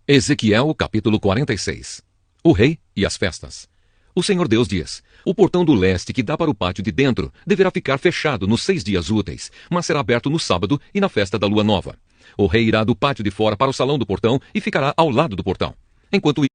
Ezequiel capítulo 46. O rei e as festas. O Senhor Deus diz: o portão do leste que dá para o pátio de dentro deverá ficar fechado nos 6 dias úteis, mas será aberto no sábado e na festa da lua nova. O rei irá do pátio de fora para o salão do portão e ficará ao lado do portão. Enquanto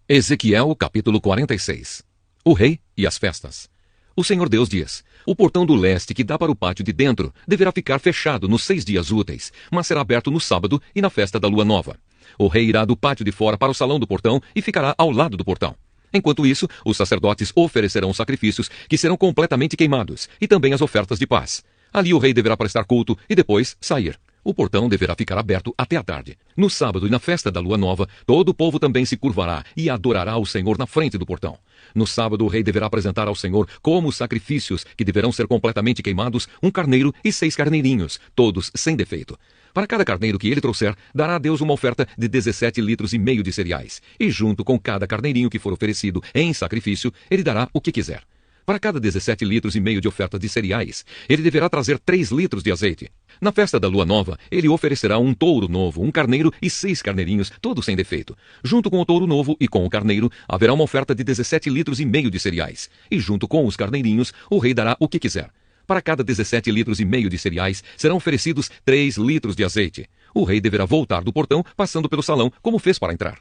Ezequiel capítulo 46. O rei e as festas. O Senhor Deus diz: o portão do leste que dá para o pátio de dentro deverá ficar fechado nos 6 dias úteis, mas será aberto no sábado e na festa da lua nova. O rei irá do pátio de fora para o salão do portão e ficará ao lado do portão. Enquanto isso, os sacerdotes oferecerão sacrifícios que serão completamente queimados, e também as ofertas de paz. Ali o rei deverá prestar culto e depois sair. O portão deverá ficar aberto até a tarde. No sábado e na festa da lua nova, todo o povo também se curvará e adorará o Senhor na frente do portão. No sábado o rei deverá apresentar ao Senhor como sacrifícios que deverão ser completamente queimados, um carneiro e 6 carneirinhos, todos sem defeito. Para cada carneiro que ele trouxer, dará a Deus uma oferta de 17,5 litros de cereais. E junto com cada carneirinho que for oferecido em sacrifício, ele dará o que quiser. Para cada 17,5 litros de oferta de cereais, ele deverá trazer 3 litros de azeite. Na festa da lua nova, ele oferecerá um touro novo, um carneiro e 6 carneirinhos, todos sem defeito. Junto com o touro novo e com o carneiro, haverá uma oferta de 17,5 litros de cereais. E junto com os carneirinhos, o rei dará o que quiser. Para cada 17,5 litros de cereais, serão oferecidos 3 litros de azeite. O rei deverá voltar do portão, passando pelo salão, como fez para entrar.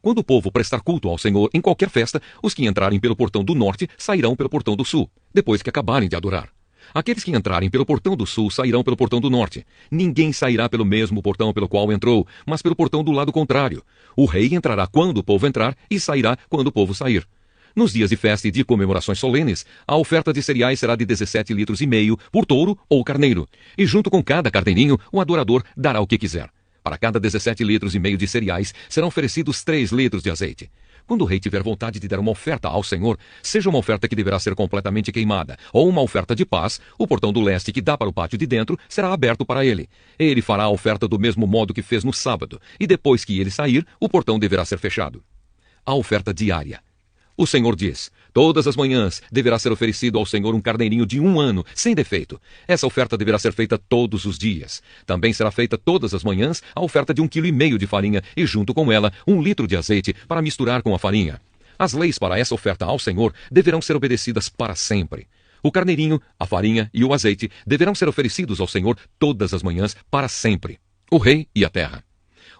Quando o povo prestar culto ao Senhor em qualquer festa, os que entrarem pelo portão do norte sairão pelo portão do sul, depois que acabarem de adorar. Aqueles que entrarem pelo portão do sul sairão pelo portão do norte. Ninguém sairá pelo mesmo portão pelo qual entrou, mas pelo portão do lado contrário. O rei entrará quando o povo entrar e sairá quando o povo sair. Nos dias de festa e de comemorações solenes, a oferta de cereais será de 17,5 litros por touro ou carneiro. E junto com cada carneirinho, o adorador dará o que quiser. Para cada 17,5 litros de cereais, serão oferecidos 3 litros de azeite. Quando o rei tiver vontade de dar uma oferta ao Senhor, seja uma oferta que deverá ser completamente queimada, ou uma oferta de paz, o portão do leste que dá para o pátio de dentro será aberto para ele. Ele fará a oferta do mesmo modo que fez no sábado, e depois que ele sair, o portão deverá ser fechado. A oferta diária. O Senhor diz: todas as manhãs deverá ser oferecido ao Senhor um carneirinho de 1 ano, sem defeito. Essa oferta deverá ser feita todos os dias. Também será feita todas as manhãs a oferta de 1,5 kg de farinha e junto com ela 1 litro de azeite para misturar com a farinha. As leis para essa oferta ao Senhor deverão ser obedecidas para sempre. O carneirinho, a farinha e o azeite deverão ser oferecidos ao Senhor todas as manhãs para sempre. O rei e a terra.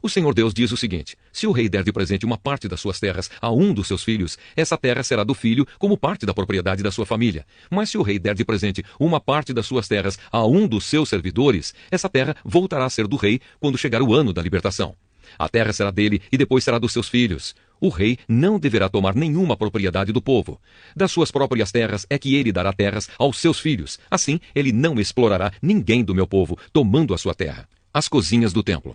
O Senhor Deus diz o seguinte: se o rei der de presente uma parte das suas terras a um dos seus filhos, essa terra será do filho como parte da propriedade da sua família. Mas se o rei der de presente uma parte das suas terras a um dos seus servidores, essa terra voltará a ser do rei quando chegar o ano da libertação. A terra será dele e depois será dos seus filhos. O rei não deverá tomar nenhuma propriedade do povo. Das suas próprias terras é que ele dará terras aos seus filhos. Assim, ele não explorará ninguém do meu povo, tomando a sua terra. As cozinhas do templo.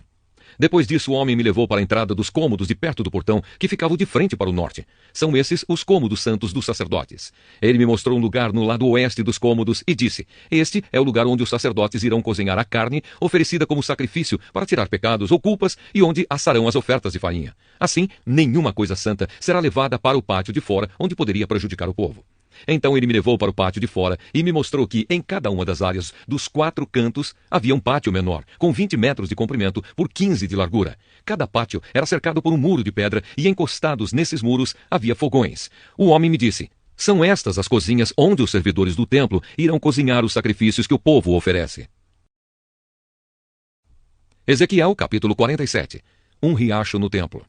Depois disso, o homem me levou para a entrada dos cômodos de perto do portão, que ficavam de frente para o norte. São esses os cômodos santos dos sacerdotes. Ele me mostrou um lugar no lado oeste dos cômodos e disse: este é o lugar onde os sacerdotes irão cozinhar a carne, oferecida como sacrifício para tirar pecados ou culpas, e onde assarão as ofertas de farinha. Assim, nenhuma coisa santa será levada para o pátio de fora, onde poderia prejudicar o povo. Então ele me levou para o pátio de fora e me mostrou que, em cada uma das áreas dos 4 cantos, havia um pátio menor, com 20 metros de comprimento por 15 de largura. Cada pátio era cercado por um muro de pedra e encostados nesses muros havia fogões. O homem me disse: são estas as cozinhas onde os servidores do templo irão cozinhar os sacrifícios que o povo oferece. Ezequiel capítulo 47. Um riacho no templo.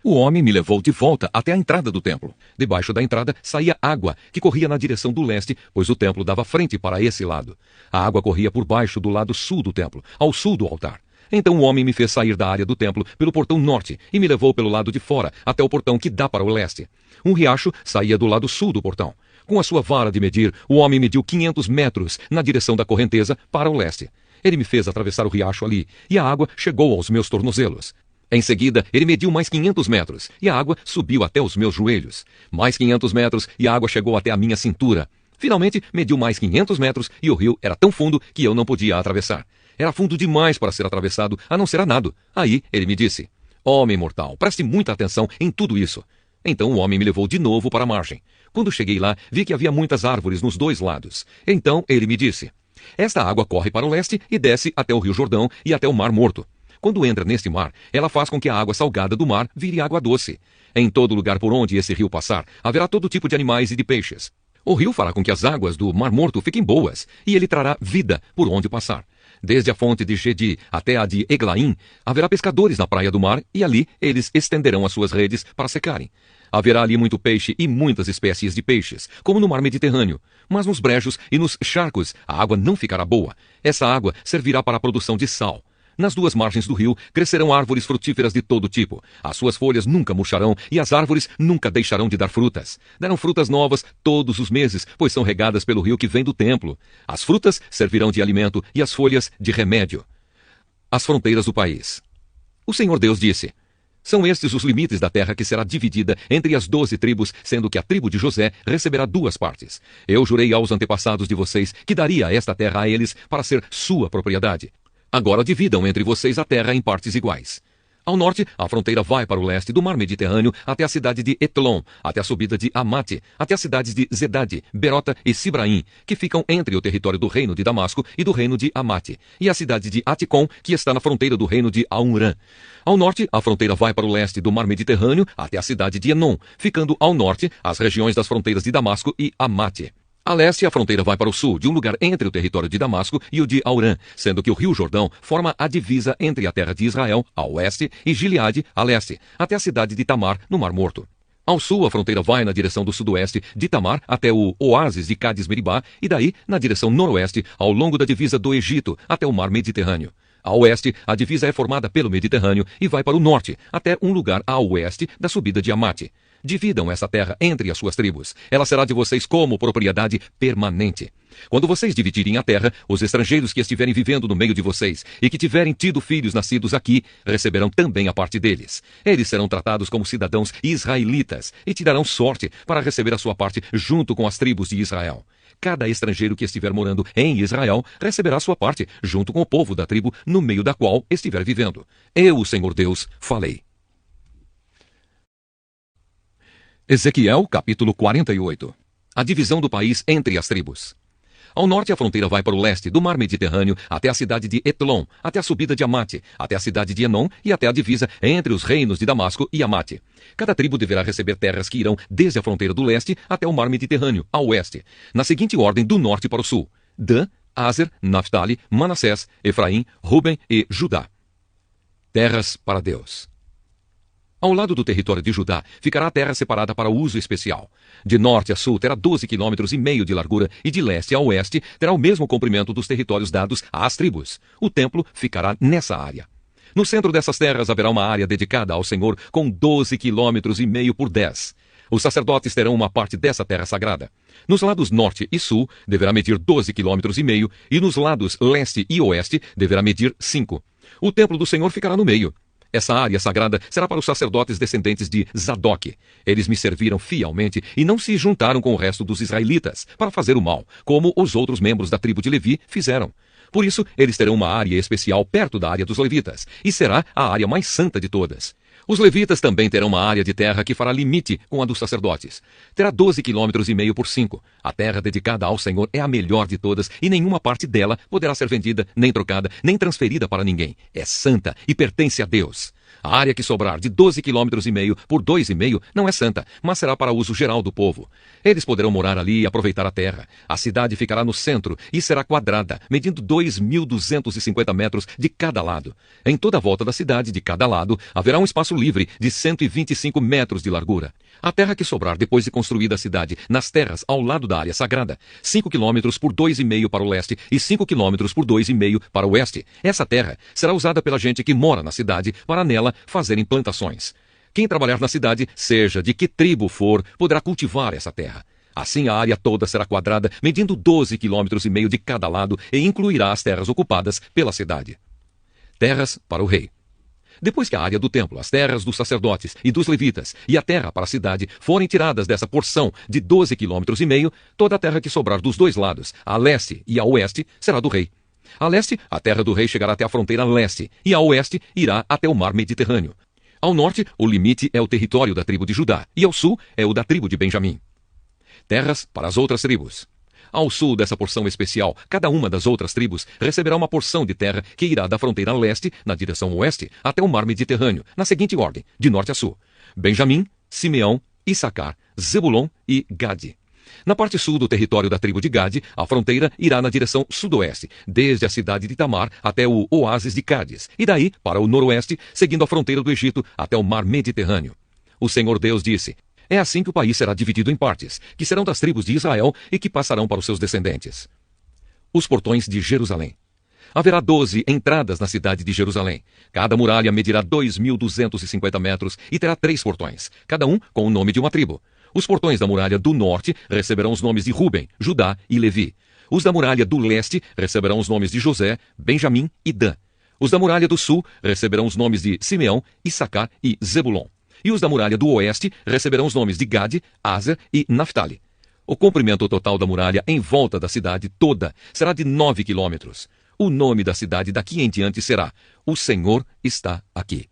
O homem me levou de volta até a entrada do templo. Debaixo da entrada saía água, que corria na direção do leste, pois o templo dava frente para esse lado. A água corria por baixo do lado sul do templo, ao sul do altar. Então o homem me fez sair da área do templo pelo portão norte e me levou pelo lado de fora, até o portão que dá para o leste. Um riacho saía do lado sul do portão. Com a sua vara de medir, o homem mediu 500 metros na direção da correnteza para o leste. Ele me fez atravessar o riacho ali, e a água chegou aos meus tornozelos. Em seguida, ele mediu mais 500 metros, e a água subiu até os meus joelhos. Mais 500 metros, e a água chegou até a minha cintura. Finalmente, mediu mais 500 metros, e o rio era tão fundo que eu não podia atravessar. Era fundo demais para ser atravessado, a não ser a nado. Aí, ele me disse: homem mortal, preste muita atenção em tudo isso. Então o homem me levou de novo para a margem. Quando cheguei lá, vi que havia muitas árvores nos 2 lados. Então ele me disse: esta água corre para o leste e desce até o rio Jordão e até o Mar Morto. Quando entra neste mar, ela faz com que a água salgada do mar vire água doce. Em todo lugar por onde esse rio passar, haverá todo tipo de animais e de peixes. O rio fará com que as águas do Mar Morto fiquem boas, e ele trará vida por onde passar. Desde a fonte de Gedi até a de Eglaim, haverá pescadores na praia do mar, e ali eles estenderão as suas redes para secarem. Haverá ali muito peixe e muitas espécies de peixes, como no mar Mediterrâneo. Mas nos brejos e nos charcos a água não ficará boa. Essa água servirá para a produção de sal. Nas duas margens do rio crescerão árvores frutíferas de todo tipo. As suas folhas nunca murcharão e as árvores nunca deixarão de dar frutas. Darão frutas novas todos os meses, pois são regadas pelo rio que vem do templo. As frutas servirão de alimento e as folhas de remédio. As fronteiras do país. O Senhor Deus disse: são estes os limites da terra que será dividida entre as 12 tribos, sendo que a tribo de José receberá 2 partes. Eu jurei aos antepassados de vocês que daria esta terra a eles para ser sua propriedade. Agora dividam entre vocês a terra em partes iguais. Ao norte, a fronteira vai para o leste do mar Mediterrâneo até a cidade de Etlon, até a subida de Amate, até as cidades de Zedade, Berota e Sibraim, que ficam entre o território do reino de Damasco e do reino de Amate, e a cidade de Aticom, que está na fronteira do reino de Aunrã. Ao norte, a fronteira vai para o leste do mar Mediterrâneo até a cidade de Enon, ficando ao norte as regiões das fronteiras de Damasco e Amate. A leste, a fronteira vai para o sul, de um lugar entre o território de Damasco e o de Aurã, sendo que o rio Jordão forma a divisa entre a terra de Israel, a oeste, e Gileade, a leste, até a cidade de Tamar, no Mar Morto. Ao sul, a fronteira vai na direção do sudoeste, de Tamar até o oásis de Cades-Meribá, e daí, na direção noroeste, ao longo da divisa do Egito, até o mar Mediterrâneo. A oeste, a divisa é formada pelo Mediterrâneo e vai para o norte, até um lugar a oeste da subida de Amate. Dividam essa terra entre as suas tribos. Ela será de vocês como propriedade permanente. Quando vocês dividirem a terra, os estrangeiros que estiverem vivendo no meio de vocês e que tiverem tido filhos nascidos aqui, receberão também a parte deles. Eles serão tratados como cidadãos israelitas e te darão sorte para receber a sua parte junto com as tribos de Israel. Cada estrangeiro que estiver morando em Israel receberá sua parte junto com o povo da tribo no meio da qual estiver vivendo. Eu, o Senhor Deus, falei. Ezequiel, capítulo 48. A divisão do país entre as tribos. Ao norte, a fronteira vai para o leste do mar Mediterrâneo até a cidade de Etlon, até a subida de Amate, até a cidade de Enon e até a divisa entre os reinos de Damasco e Amate. Cada tribo deverá receber terras que irão desde a fronteira do leste até o mar Mediterrâneo, a oeste, na seguinte ordem do norte para o sul: Dan, Aser, Naphtali, Manassés, Efraim, Ruben e Judá. Terras para Deus. Ao lado do território de Judá, ficará a terra separada para uso especial. De norte a sul terá 12,5 km de largura e de leste a oeste terá o mesmo comprimento dos territórios dados às tribos. O templo ficará nessa área. No centro dessas terras haverá uma área dedicada ao Senhor com 12,5 km por 10. Os sacerdotes terão uma parte dessa terra sagrada. Nos lados norte e sul deverá medir 12,5 km e nos lados leste e oeste deverá medir 5. O templo do Senhor ficará no meio. Essa área sagrada será para os sacerdotes descendentes de Zadok. Eles me serviram fielmente e não se juntaram com o resto dos israelitas para fazer o mal, como os outros membros da tribo de Levi fizeram. Por isso, eles terão uma área especial perto da área dos levitas, e será a área mais santa de todas. Os levitas também terão uma área de terra que fará limite com a dos sacerdotes. Terá 12,5 km por 5. A terra dedicada ao Senhor é a melhor de todas e nenhuma parte dela poderá ser vendida, nem trocada, nem transferida para ninguém. É santa e pertence a Deus. A área que sobrar de 12,5 km por 2,5 não é santa, mas será para uso geral do povo. Eles poderão morar ali e aproveitar a terra. A cidade ficará no centro e será quadrada, medindo 2.250 metros de cada lado. Em toda a volta da cidade, de cada lado, haverá um espaço livre de 125 metros de largura. A terra que sobrar depois de construída a cidade, nas terras ao lado da área sagrada, 5 km por 2,5 para o leste e 5 km por 2,5 para o oeste. Essa terra será usada pela gente que mora na cidade para nela fazerem plantações. Quem trabalhar na cidade, seja de que tribo for, poderá cultivar essa terra. Assim a área toda será quadrada, medindo 12,5 km de cada lado e incluirá as terras ocupadas pela cidade. Terras para o rei. Depois que a área do templo, as terras dos sacerdotes e dos levitas e a terra para a cidade forem tiradas dessa porção de 12,5 km, toda a terra que sobrar dos dois lados, a leste e a oeste, será do rei. A leste, a terra do rei chegará até a fronteira leste, e a oeste irá até o mar Mediterrâneo. Ao norte, o limite é o território da tribo de Judá, e ao sul é o da tribo de Benjamim. Terras para as outras tribos. Ao sul dessa porção especial, cada uma das outras tribos receberá uma porção de terra que irá da fronteira leste, na direção oeste, até o mar Mediterrâneo, na seguinte ordem, de norte a sul: Benjamim, Simeão, Issacar, Zebulon e Gade. Na parte sul do território da tribo de Gade, a fronteira irá na direção sudoeste, desde a cidade de Tamar até o oásis de Cádiz, e daí para o noroeste, seguindo a fronteira do Egito até o mar Mediterrâneo. O Senhor Deus disse: é assim que o país será dividido em partes, que serão das tribos de Israel e que passarão para os seus descendentes. Os portões de Jerusalém. Haverá 12 entradas na cidade de Jerusalém. Cada muralha medirá 2.250 metros e terá 3 portões, cada um com o nome de uma tribo. Os portões da muralha do norte receberão os nomes de Ruben, Judá e Levi. Os da muralha do leste receberão os nomes de José, Benjamim e Dan. Os da muralha do sul receberão os nomes de Simeão, Issacar e Zebulon. E os da muralha do oeste receberão os nomes de Gade, Aser e Naphtali. O comprimento total da muralha em volta da cidade toda será de 9 quilômetros. O nome da cidade daqui em diante será: O Senhor está aqui.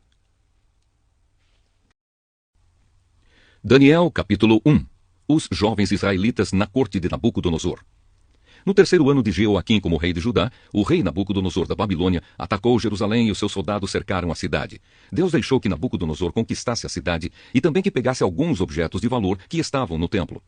Daniel, capítulo 1. Os jovens israelitas na corte de Nabucodonosor. No terceiro ano de Jeoaquim como rei de Judá, o rei Nabucodonosor da Babilônia atacou Jerusalém e os seus soldados cercaram a cidade. Deus deixou que Nabucodonosor conquistasse a cidade e também que pegasse alguns objetos de valor que estavam no templo.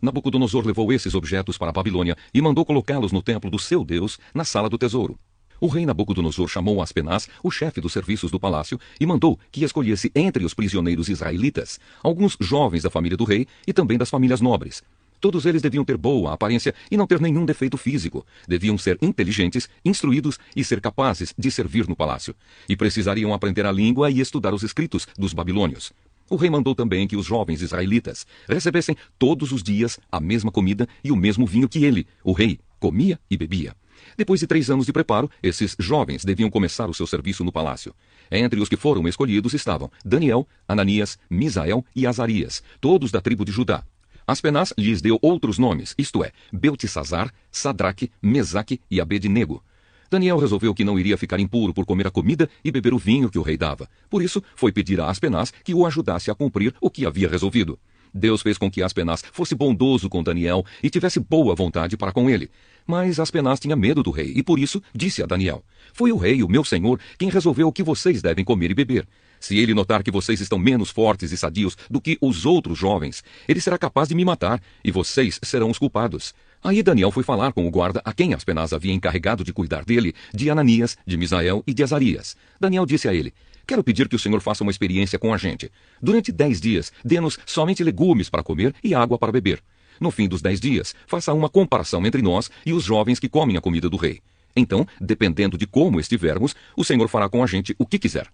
Nabucodonosor levou esses objetos para a Babilônia e mandou colocá-los no templo do seu Deus, na sala do tesouro. O rei Nabucodonosor chamou Aspenaz, o chefe dos serviços do palácio, e mandou que escolhesse entre os prisioneiros israelitas alguns jovens da família do rei e também das famílias nobres. Todos eles deviam ter boa aparência e não ter nenhum defeito físico. Deviam ser inteligentes, instruídos e ser capazes de servir no palácio. E precisariam aprender a língua e estudar os escritos dos babilônios. O rei mandou também que os jovens israelitas recebessem todos os dias a mesma comida e o mesmo vinho que ele, o rei, comia e bebia. Depois de 3 anos de preparo, esses jovens deviam começar o seu serviço no palácio. Entre os que foram escolhidos estavam Daniel, Ananias, Misael e Azarias, todos da tribo de Judá. Aspenaz lhes deu outros nomes, isto é, Beltesazar, Sadraque, Mesaque e Abednego. Daniel resolveu que não iria ficar impuro por comer a comida e beber o vinho que o rei dava. Por isso, foi pedir a Aspenaz que o ajudasse a cumprir o que havia resolvido. Deus fez com que Aspenaz fosse bondoso com Daniel e tivesse boa vontade para com ele. Mas Aspenaz tinha medo do rei e por isso disse a Daniel: foi o rei, o meu senhor, quem resolveu o que vocês devem comer e beber. Se ele notar que vocês estão menos fortes e sadios do que os outros jovens, ele será capaz de me matar e vocês serão os culpados. Aí Daniel foi falar com o guarda a quem Aspenaz havia encarregado de cuidar dele, de Ananias, de Misael e de Azarias. Daniel disse a ele: quero pedir que o senhor faça uma experiência com a gente. Durante 10 dias, dê-nos somente legumes para comer e água para beber. No fim dos 10 dias, faça uma comparação entre nós e os jovens que comem a comida do rei. Então, dependendo de como estivermos, o senhor fará com a gente o que quiser.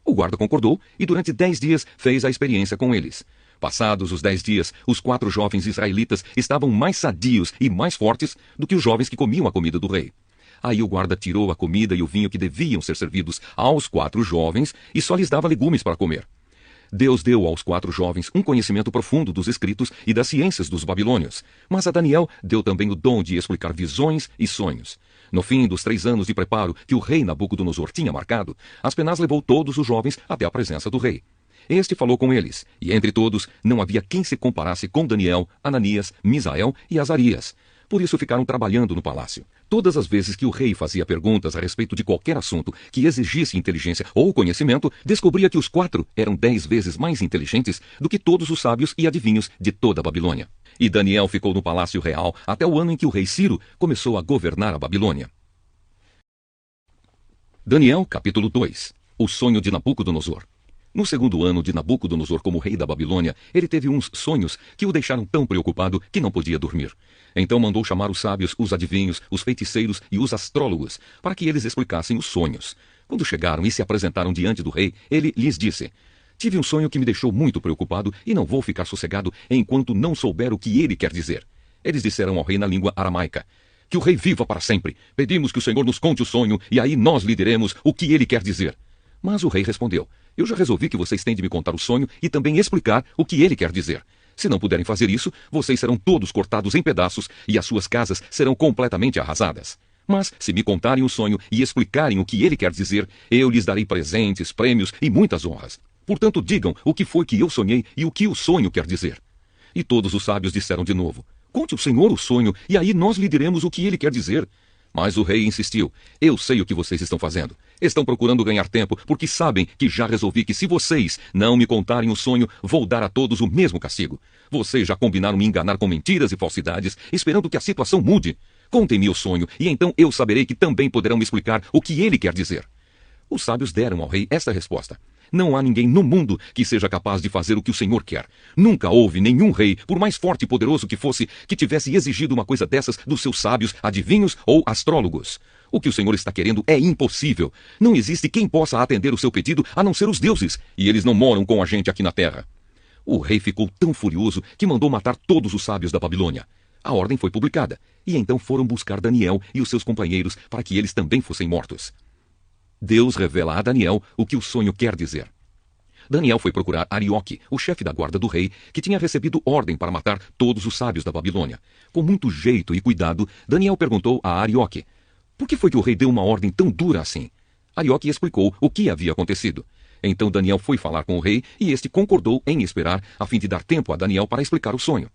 O guarda concordou e durante 10 dias fez a experiência com eles. Passados os 10 dias, os 4 jovens israelitas estavam mais sadios e mais fortes do que os jovens que comiam a comida do rei. Aí o guarda tirou a comida e o vinho que deviam ser servidos aos 4 jovens e só lhes dava legumes para comer. Deus deu aos 4 jovens um conhecimento profundo dos escritos e das ciências dos babilônios, mas a Daniel deu também o dom de explicar visões e sonhos. No fim dos 3 anos de preparo que o rei Nabucodonosor tinha marcado, Aspenaz levou todos os jovens até a presença do rei. Este falou com eles, e entre todos não havia quem se comparasse com Daniel, Ananias, Misael e Azarias. Por isso ficaram trabalhando no palácio. Todas as vezes que o rei fazia perguntas a respeito de qualquer assunto que exigisse inteligência ou conhecimento, descobria que os 4 eram 10 vezes mais inteligentes do que todos os sábios e adivinhos de toda a Babilônia. E Daniel ficou no palácio real até o ano em que o rei Ciro começou a governar a Babilônia. Daniel, capítulo 2. O sonho de Nabucodonosor. No segundo ano de Nabucodonosor como rei da Babilônia, ele teve uns sonhos que o deixaram tão preocupado que não podia dormir. Então mandou chamar os sábios, os adivinhos, os feiticeiros e os astrólogos, para que eles explicassem os sonhos. Quando chegaram e se apresentaram diante do rei, ele lhes disse: tive um sonho que me deixou muito preocupado e não vou ficar sossegado enquanto não souber o que ele quer dizer. Eles disseram ao rei na língua aramaica: que o rei viva para sempre. Pedimos que o Senhor nos conte o sonho e aí nós lhe diremos o que ele quer dizer. Mas o rei respondeu: eu já resolvi que vocês têm de me contar o sonho e também explicar o que ele quer dizer. Se não puderem fazer isso, vocês serão todos cortados em pedaços e as suas casas serão completamente arrasadas. Mas, se me contarem o sonho e explicarem o que ele quer dizer, eu lhes darei presentes, prêmios e muitas honras. Portanto, digam o que foi que eu sonhei e o que o sonho quer dizer. E todos os sábios disseram de novo: conte ao Senhor o sonho, e aí nós lhe diremos o que ele quer dizer. Mas o rei insistiu. Eu sei o que vocês estão fazendo. Estão procurando ganhar tempo, porque sabem que já resolvi que se vocês não me contarem o sonho, vou dar a todos o mesmo castigo. Vocês já combinaram me enganar com mentiras e falsidades, esperando que a situação mude. Contem-me o sonho, e então eu saberei que também poderão me explicar o que ele quer dizer. Os sábios deram ao rei esta resposta. Não há ninguém no mundo que seja capaz de fazer o que o Senhor quer. Nunca houve nenhum rei, por mais forte e poderoso que fosse, que tivesse exigido uma coisa dessas dos seus sábios, adivinhos ou astrólogos. O que o Senhor está querendo é impossível. Não existe quem possa atender o seu pedido a não ser os deuses, e eles não moram com a gente aqui na terra. O rei ficou tão furioso que mandou matar todos os sábios da Babilônia. A ordem foi publicada, e então foram buscar Daniel e os seus companheiros para que eles também fossem mortos. Deus revela a Daniel o que o sonho quer dizer. Daniel foi procurar Arioque, o chefe da guarda do rei, que tinha recebido ordem para matar todos os sábios da Babilônia. Com muito jeito e cuidado, Daniel perguntou a Arioque: por que foi que o rei deu uma ordem tão dura assim? Arioque explicou o que havia acontecido. Então Daniel foi falar com o rei e este concordou em esperar, a fim de dar tempo a Daniel para explicar o sonho.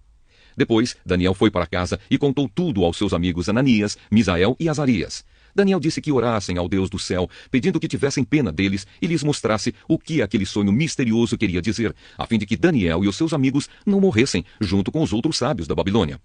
Depois, Daniel foi para casa e contou tudo aos seus amigos Ananias, Misael e Azarias. Daniel disse que orassem ao Deus do céu, pedindo que tivessem pena deles e lhes mostrasse o que aquele sonho misterioso queria dizer, a fim de que Daniel e os seus amigos não morressem, junto com os outros sábios da Babilônia.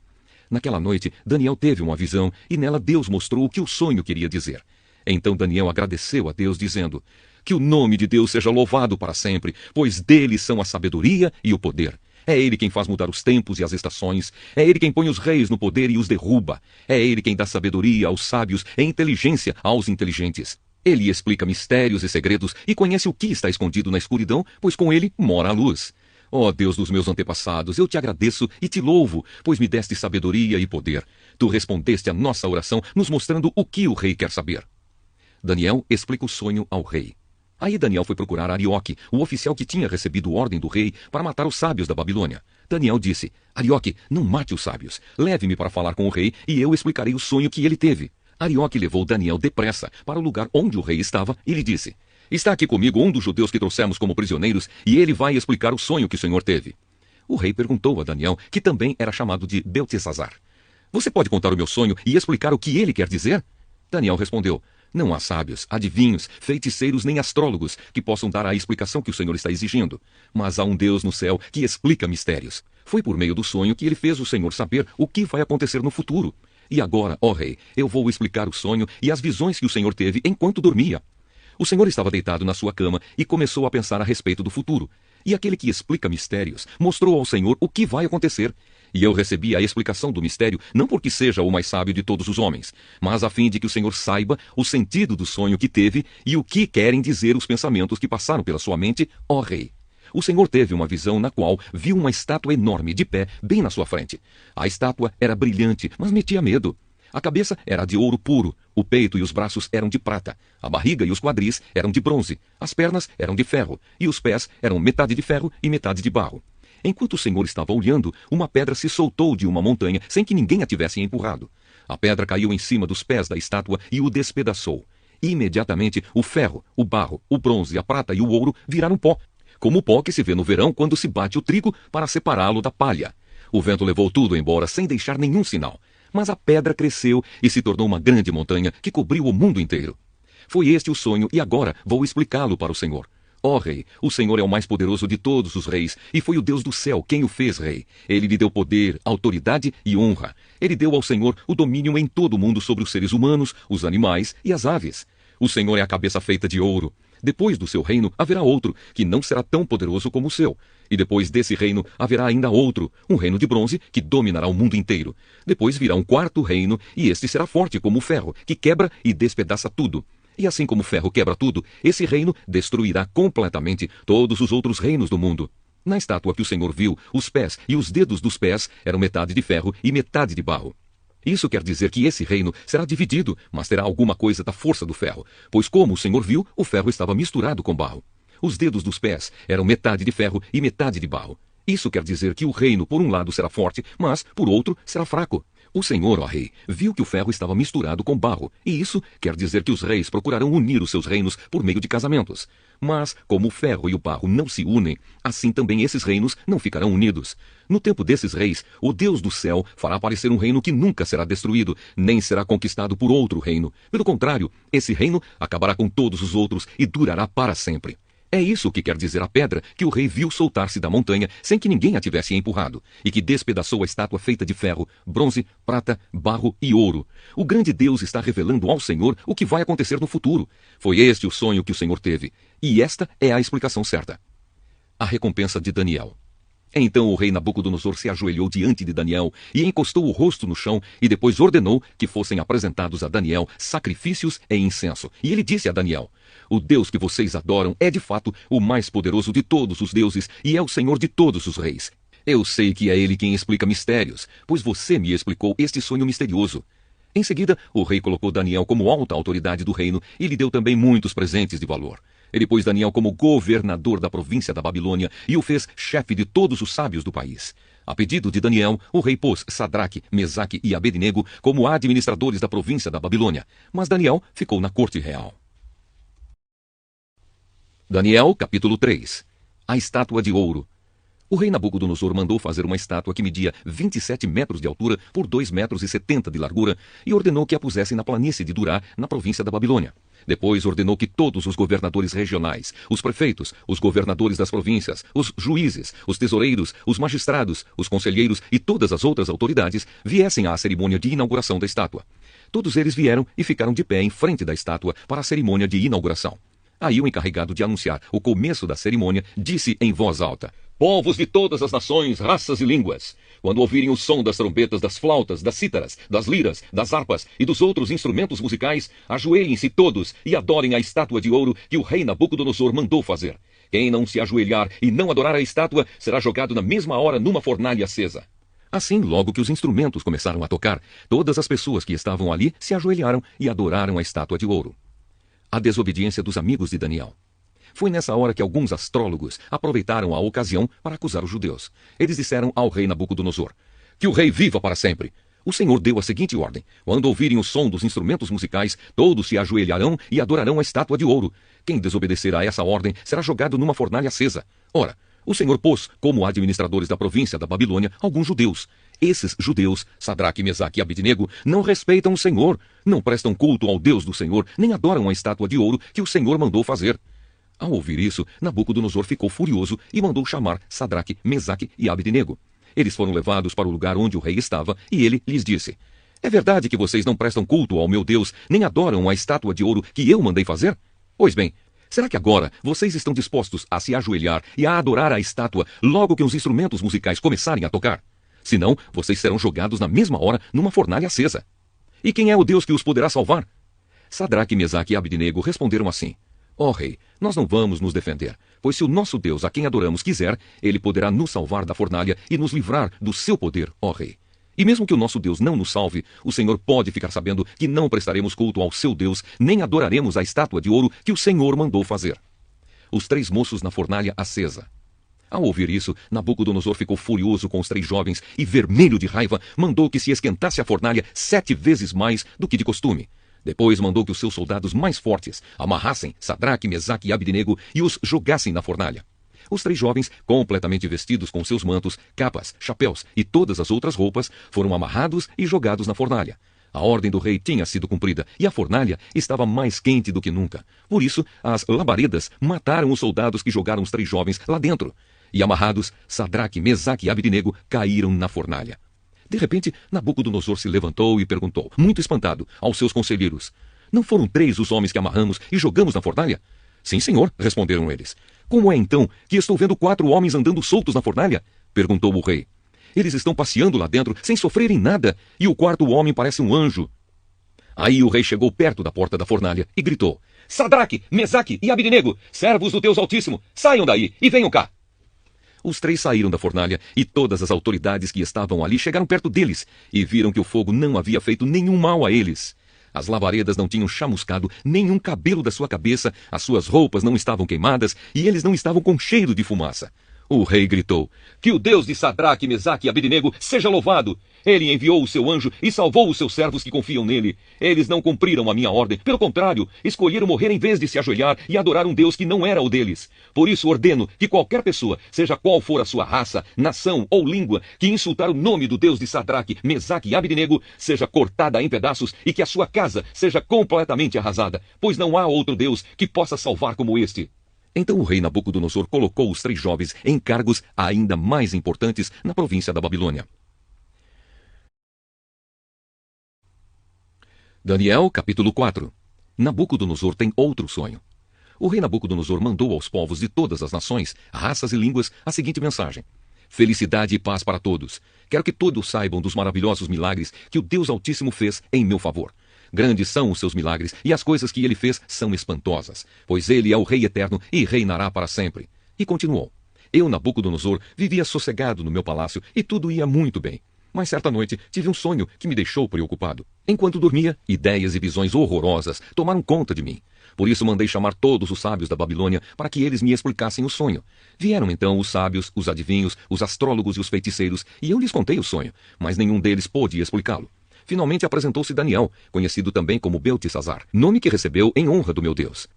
Naquela noite, Daniel teve uma visão e nela Deus mostrou o que o sonho queria dizer. Então Daniel agradeceu a Deus, dizendo: que o nome de Deus seja louvado para sempre, pois dele são a sabedoria e o poder. É ele quem faz mudar os tempos e as estações. É ele quem põe os reis no poder e os derruba. É ele quem dá sabedoria aos sábios e inteligência aos inteligentes. Ele explica mistérios e segredos e conhece o que está escondido na escuridão, pois com ele mora a luz. Ó Deus dos meus antepassados, eu te agradeço e te louvo, pois me deste sabedoria e poder. Tu respondeste à nossa oração, nos mostrando o que o rei quer saber. Daniel explica o sonho ao rei. Aí Daniel foi procurar Arioque, o oficial que tinha recebido ordem do rei para matar os sábios da Babilônia. Daniel disse: Arioque, não mate os sábios. Leve-me para falar com o rei e eu explicarei o sonho que ele teve. Arioque levou Daniel depressa para o lugar onde o rei estava e lhe disse: está aqui comigo um dos judeus que trouxemos como prisioneiros e ele vai explicar o sonho que o senhor teve. O rei perguntou a Daniel, que também era chamado de Beltesazar: você pode contar o meu sonho e explicar o que ele quer dizer? Daniel respondeu: não há sábios, adivinhos, feiticeiros nem astrólogos que possam dar a explicação que o Senhor está exigindo. Mas há um Deus no céu que explica mistérios. Foi por meio do sonho que ele fez o Senhor saber o que vai acontecer no futuro. E agora, ó rei, eu vou explicar o sonho e as visões que o Senhor teve enquanto dormia. O Senhor estava deitado na sua cama e começou a pensar a respeito do futuro. E aquele que explica mistérios mostrou ao Senhor o que vai acontecer. E eu recebi a explicação do mistério, não porque seja o mais sábio de todos os homens, mas a fim de que o Senhor saiba o sentido do sonho que teve e o que querem dizer os pensamentos que passaram pela sua mente, ó rei. O Senhor teve uma visão na qual viu uma estátua enorme de pé bem na sua frente. A estátua era brilhante, mas metia medo. A cabeça era de ouro puro, o peito e os braços eram de prata, a barriga e os quadris eram de bronze, as pernas eram de ferro, e os pés eram metade de ferro e metade de barro. Enquanto o Senhor estava olhando, uma pedra se soltou de uma montanha sem que ninguém a tivesse empurrado. A pedra caiu em cima dos pés da estátua e o despedaçou. Imediatamente, o ferro, o barro, o bronze, a prata e o ouro viraram pó, como o pó que se vê no verão quando se bate o trigo para separá-lo da palha. O vento levou tudo embora sem deixar nenhum sinal. Mas a pedra cresceu e se tornou uma grande montanha que cobriu o mundo inteiro. Foi este o sonho e agora vou explicá-lo para o Senhor. Ó rei, o Senhor é o mais poderoso de todos os reis, e foi o Deus do céu quem o fez rei. Ele lhe deu poder, autoridade e honra. Ele deu ao Senhor o domínio em todo o mundo sobre os seres humanos, os animais e as aves. O Senhor é a cabeça feita de ouro. Depois do seu reino haverá outro, que não será tão poderoso como o seu. E depois desse reino haverá ainda outro, um reino de bronze, que dominará o mundo inteiro. Depois virá um quarto reino, e este será forte como o ferro, que quebra e despedaça tudo. E assim como o ferro quebra tudo, esse reino destruirá completamente todos os outros reinos do mundo. Na estátua que o Senhor viu, os pés e os dedos dos pés eram metade de ferro e metade de barro. Isso quer dizer que esse reino será dividido, mas terá alguma coisa da força do ferro, pois como o Senhor viu, o ferro estava misturado com barro. Os dedos dos pés eram metade de ferro e metade de barro. Isso quer dizer que o reino, por um lado, será forte, mas, por outro, será fraco. O Senhor, ó rei, viu que o ferro estava misturado com barro, e isso quer dizer que os reis procurarão unir os seus reinos por meio de casamentos. Mas, como o ferro e o barro não se unem, assim também esses reinos não ficarão unidos. No tempo desses reis, o Deus do céu fará aparecer um reino que nunca será destruído, nem será conquistado por outro reino. Pelo contrário, esse reino acabará com todos os outros e durará para sempre. É isso que quer dizer a pedra que o rei viu soltar-se da montanha sem que ninguém a tivesse empurrado, e que despedaçou a estátua feita de ferro, bronze, prata, barro e ouro. O grande Deus está revelando ao Senhor o que vai acontecer no futuro. Foi este o sonho que o Senhor teve, e esta é a explicação certa. A recompensa de Daniel. Então o rei Nabucodonosor se ajoelhou diante de Daniel e encostou o rosto no chão e depois ordenou que fossem apresentados a Daniel sacrifícios e incenso. E ele disse a Daniel: o Deus que vocês adoram é de fato o mais poderoso de todos os deuses e é o Senhor de todos os reis. Eu sei que é ele quem explica mistérios, pois você me explicou este sonho misterioso. Em seguida, o rei colocou Daniel como alta autoridade do reino e lhe deu também muitos presentes de valor. Ele pôs Daniel como governador da província da Babilônia e o fez chefe de todos os sábios do país. A pedido de Daniel, o rei pôs Sadraque, Mesaque e Abednego como administradores da província da Babilônia, mas Daniel ficou na corte real. Daniel, capítulo 3. A estátua de ouro. O rei Nabucodonosor mandou fazer uma estátua que media 27 metros de altura por 2,70 metros de largura e ordenou que a pusessem na planície de Durá, na província da Babilônia. Depois ordenou que todos os governadores regionais, os prefeitos, os governadores das províncias, os juízes, os tesoureiros, os magistrados, os conselheiros e todas as outras autoridades viessem à cerimônia de inauguração da estátua. Todos eles vieram e ficaram de pé em frente da estátua para a cerimônia de inauguração. Aí o encarregado de anunciar o começo da cerimônia disse em voz alta: povos de todas as nações, raças e línguas, quando ouvirem o som das trombetas, das flautas, das cítaras, das liras, das harpas e dos outros instrumentos musicais, ajoelhem-se todos e adorem a estátua de ouro que o rei Nabucodonosor mandou fazer. Quem não se ajoelhar e não adorar a estátua será jogado na mesma hora numa fornalha acesa. Assim, logo que os instrumentos começaram a tocar, todas as pessoas que estavam ali se ajoelharam e adoraram a estátua de ouro. A desobediência dos amigos de Daniel. Foi nessa hora que alguns astrólogos aproveitaram a ocasião para acusar os judeus. Eles disseram ao rei Nabucodonosor: que o rei viva para sempre. O Senhor deu a seguinte ordem: quando ouvirem o som dos instrumentos musicais, todos se ajoelharão e adorarão a estátua de ouro. Quem desobedecer a essa ordem será jogado numa fornalha acesa. Ora, o Senhor pôs como administradores da província da Babilônia alguns judeus. Esses judeus, Sadraque, Mesaque e Abednego, não respeitam o Senhor, não prestam culto ao Deus do Senhor, nem adoram a estátua de ouro que o Senhor mandou fazer. Ao ouvir isso, Nabucodonosor ficou furioso e mandou chamar Sadraque, Mesaque e Abednego. Eles foram levados para o lugar onde o rei estava e ele lhes disse: é verdade que vocês não prestam culto ao meu Deus, nem adoram a estátua de ouro que eu mandei fazer? Pois bem, será que agora vocês estão dispostos a se ajoelhar e a adorar a estátua logo que os instrumentos musicais começarem a tocar? Senão, vocês serão jogados na mesma hora numa fornalha acesa. E quem é o Deus que os poderá salvar? Sadraque, Mesaque e Abednego responderam assim: ó rei, nós não vamos nos defender, pois se o nosso Deus a quem adoramos quiser, ele poderá nos salvar da fornalha e nos livrar do seu poder, ó rei. E mesmo que o nosso Deus não nos salve, o Senhor pode ficar sabendo que não prestaremos culto ao seu Deus, nem adoraremos a estátua de ouro que o Senhor mandou fazer. Os 3 moços na fornalha acesa. Ao ouvir isso, Nabucodonosor ficou furioso com os 3 jovens e, vermelho de raiva, mandou que se esquentasse a fornalha 7 vezes mais do que de costume. Depois mandou que os seus soldados mais fortes amarrassem Sadraque, Mesaque e Abednego e os jogassem na fornalha. Os 3 jovens, completamente vestidos com seus mantos, capas, chapéus e todas as outras roupas, foram amarrados e jogados na fornalha. A ordem do rei tinha sido cumprida e a fornalha estava mais quente do que nunca. Por isso, as labaredas mataram os soldados que jogaram os 3 jovens lá dentro. E amarrados, Sadraque, Mesaque e Abednego caíram na fornalha. De repente, Nabucodonosor se levantou e perguntou, muito espantado, aos seus conselheiros: não foram 3 os homens que amarramos e jogamos na fornalha? Sim, senhor, responderam eles. Como é então que estou vendo 4 homens andando soltos na fornalha? Perguntou o rei. Eles estão passeando lá dentro sem sofrerem nada, e o 4º homem parece um anjo. Aí o rei chegou perto da porta da fornalha e gritou: Sadraque, Mesaque e Abednego, servos do Deus Altíssimo, saiam daí e venham cá. Os 3 saíram da fornalha e todas as autoridades que estavam ali chegaram perto deles e viram que o fogo não havia feito nenhum mal a eles. As labaredas não tinham chamuscado nenhum cabelo da sua cabeça, as suas roupas não estavam queimadas e eles não estavam com cheiro de fumaça. O rei gritou: que o Deus de Sadraque, Mesaque e Abednego seja louvado, Ele enviou o seu anjo e salvou os seus servos que confiam nele. Eles não cumpriram a minha ordem. Pelo contrário, escolheram morrer em vez de se ajoelhar e adorar um Deus que não era o deles. Por isso ordeno que qualquer pessoa, seja qual for a sua raça, nação ou língua, que insultar o nome do Deus de Sadraque, Mesaque e Abednego, seja cortada em pedaços e que a sua casa seja completamente arrasada, pois não há outro Deus que possa salvar como este. Então o rei Nabucodonosor colocou os 3 jovens em cargos ainda mais importantes na província da Babilônia. Daniel, capítulo 4. Nabucodonosor tem outro sonho. O rei Nabucodonosor mandou aos povos de todas as nações, raças e línguas a seguinte mensagem: felicidade e paz para todos. Quero que todos saibam dos maravilhosos milagres que o Deus Altíssimo fez em meu favor. Grandes são os seus milagres, e as coisas que ele fez são espantosas, pois ele é o Rei eterno e reinará para sempre. E continuou: eu, Nabucodonosor, vivia sossegado no meu palácio e tudo ia muito bem. Mas certa noite tive um sonho que me deixou preocupado. Enquanto dormia, ideias e visões horrorosas tomaram conta de mim. Por isso mandei chamar todos os sábios da Babilônia para que eles me explicassem o sonho. Vieram então os sábios, os adivinhos, os astrólogos e os feiticeiros, e eu lhes contei o sonho, mas nenhum deles pôde explicá-lo. Finalmente apresentou-se Daniel, conhecido também como Beltesazar, nome que recebeu em honra do meu Deus.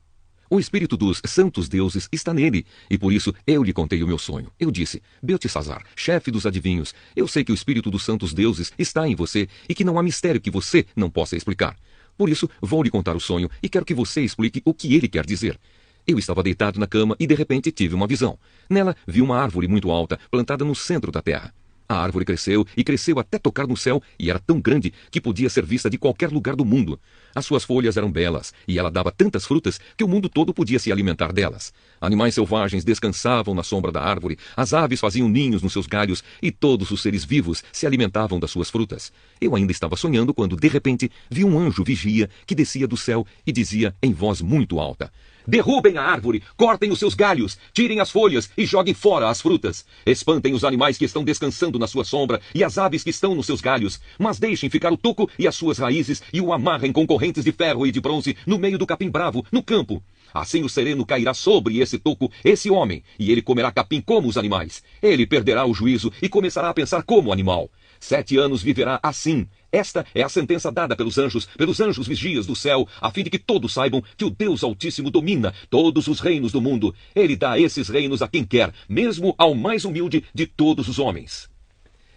O espírito dos santos deuses está nele, e por isso eu lhe contei o meu sonho. Eu disse: Beltesazar, chefe dos adivinhos, eu sei que o espírito dos santos deuses está em você e que não há mistério que você não possa explicar. Por isso vou lhe contar o sonho e quero que você explique o que ele quer dizer. Eu estava deitado na cama e de repente tive uma visão. Nela vi uma árvore muito alta, plantada no centro da terra. A árvore cresceu e cresceu até tocar no céu e era tão grande que podia ser vista de qualquer lugar do mundo. As suas folhas eram belas e ela dava tantas frutas que o mundo todo podia se alimentar delas. Animais selvagens descansavam na sombra da árvore, as aves faziam ninhos nos seus galhos e todos os seres vivos se alimentavam das suas frutas. Eu ainda estava sonhando quando, de repente, vi um anjo vigia que descia do céu e dizia em voz muito alta: derrubem a árvore, cortem os seus galhos, tirem as folhas e joguem fora as frutas. Espantem os animais que estão descansando na sua sombra e as aves que estão nos seus galhos, mas deixem ficar o toco e as suas raízes e o amarrem com correntes de ferro e de bronze no meio do capim bravo, no campo. Assim o sereno cairá sobre esse toco, esse homem, e ele comerá capim como os animais. Ele perderá o juízo e começará a pensar como animal. 7 anos viverá assim. Esta é a sentença dada pelos anjos vigias do céu, a fim de que todos saibam que o Deus Altíssimo domina todos os reinos do mundo. Ele dá esses reinos a quem quer, mesmo ao mais humilde de todos os homens.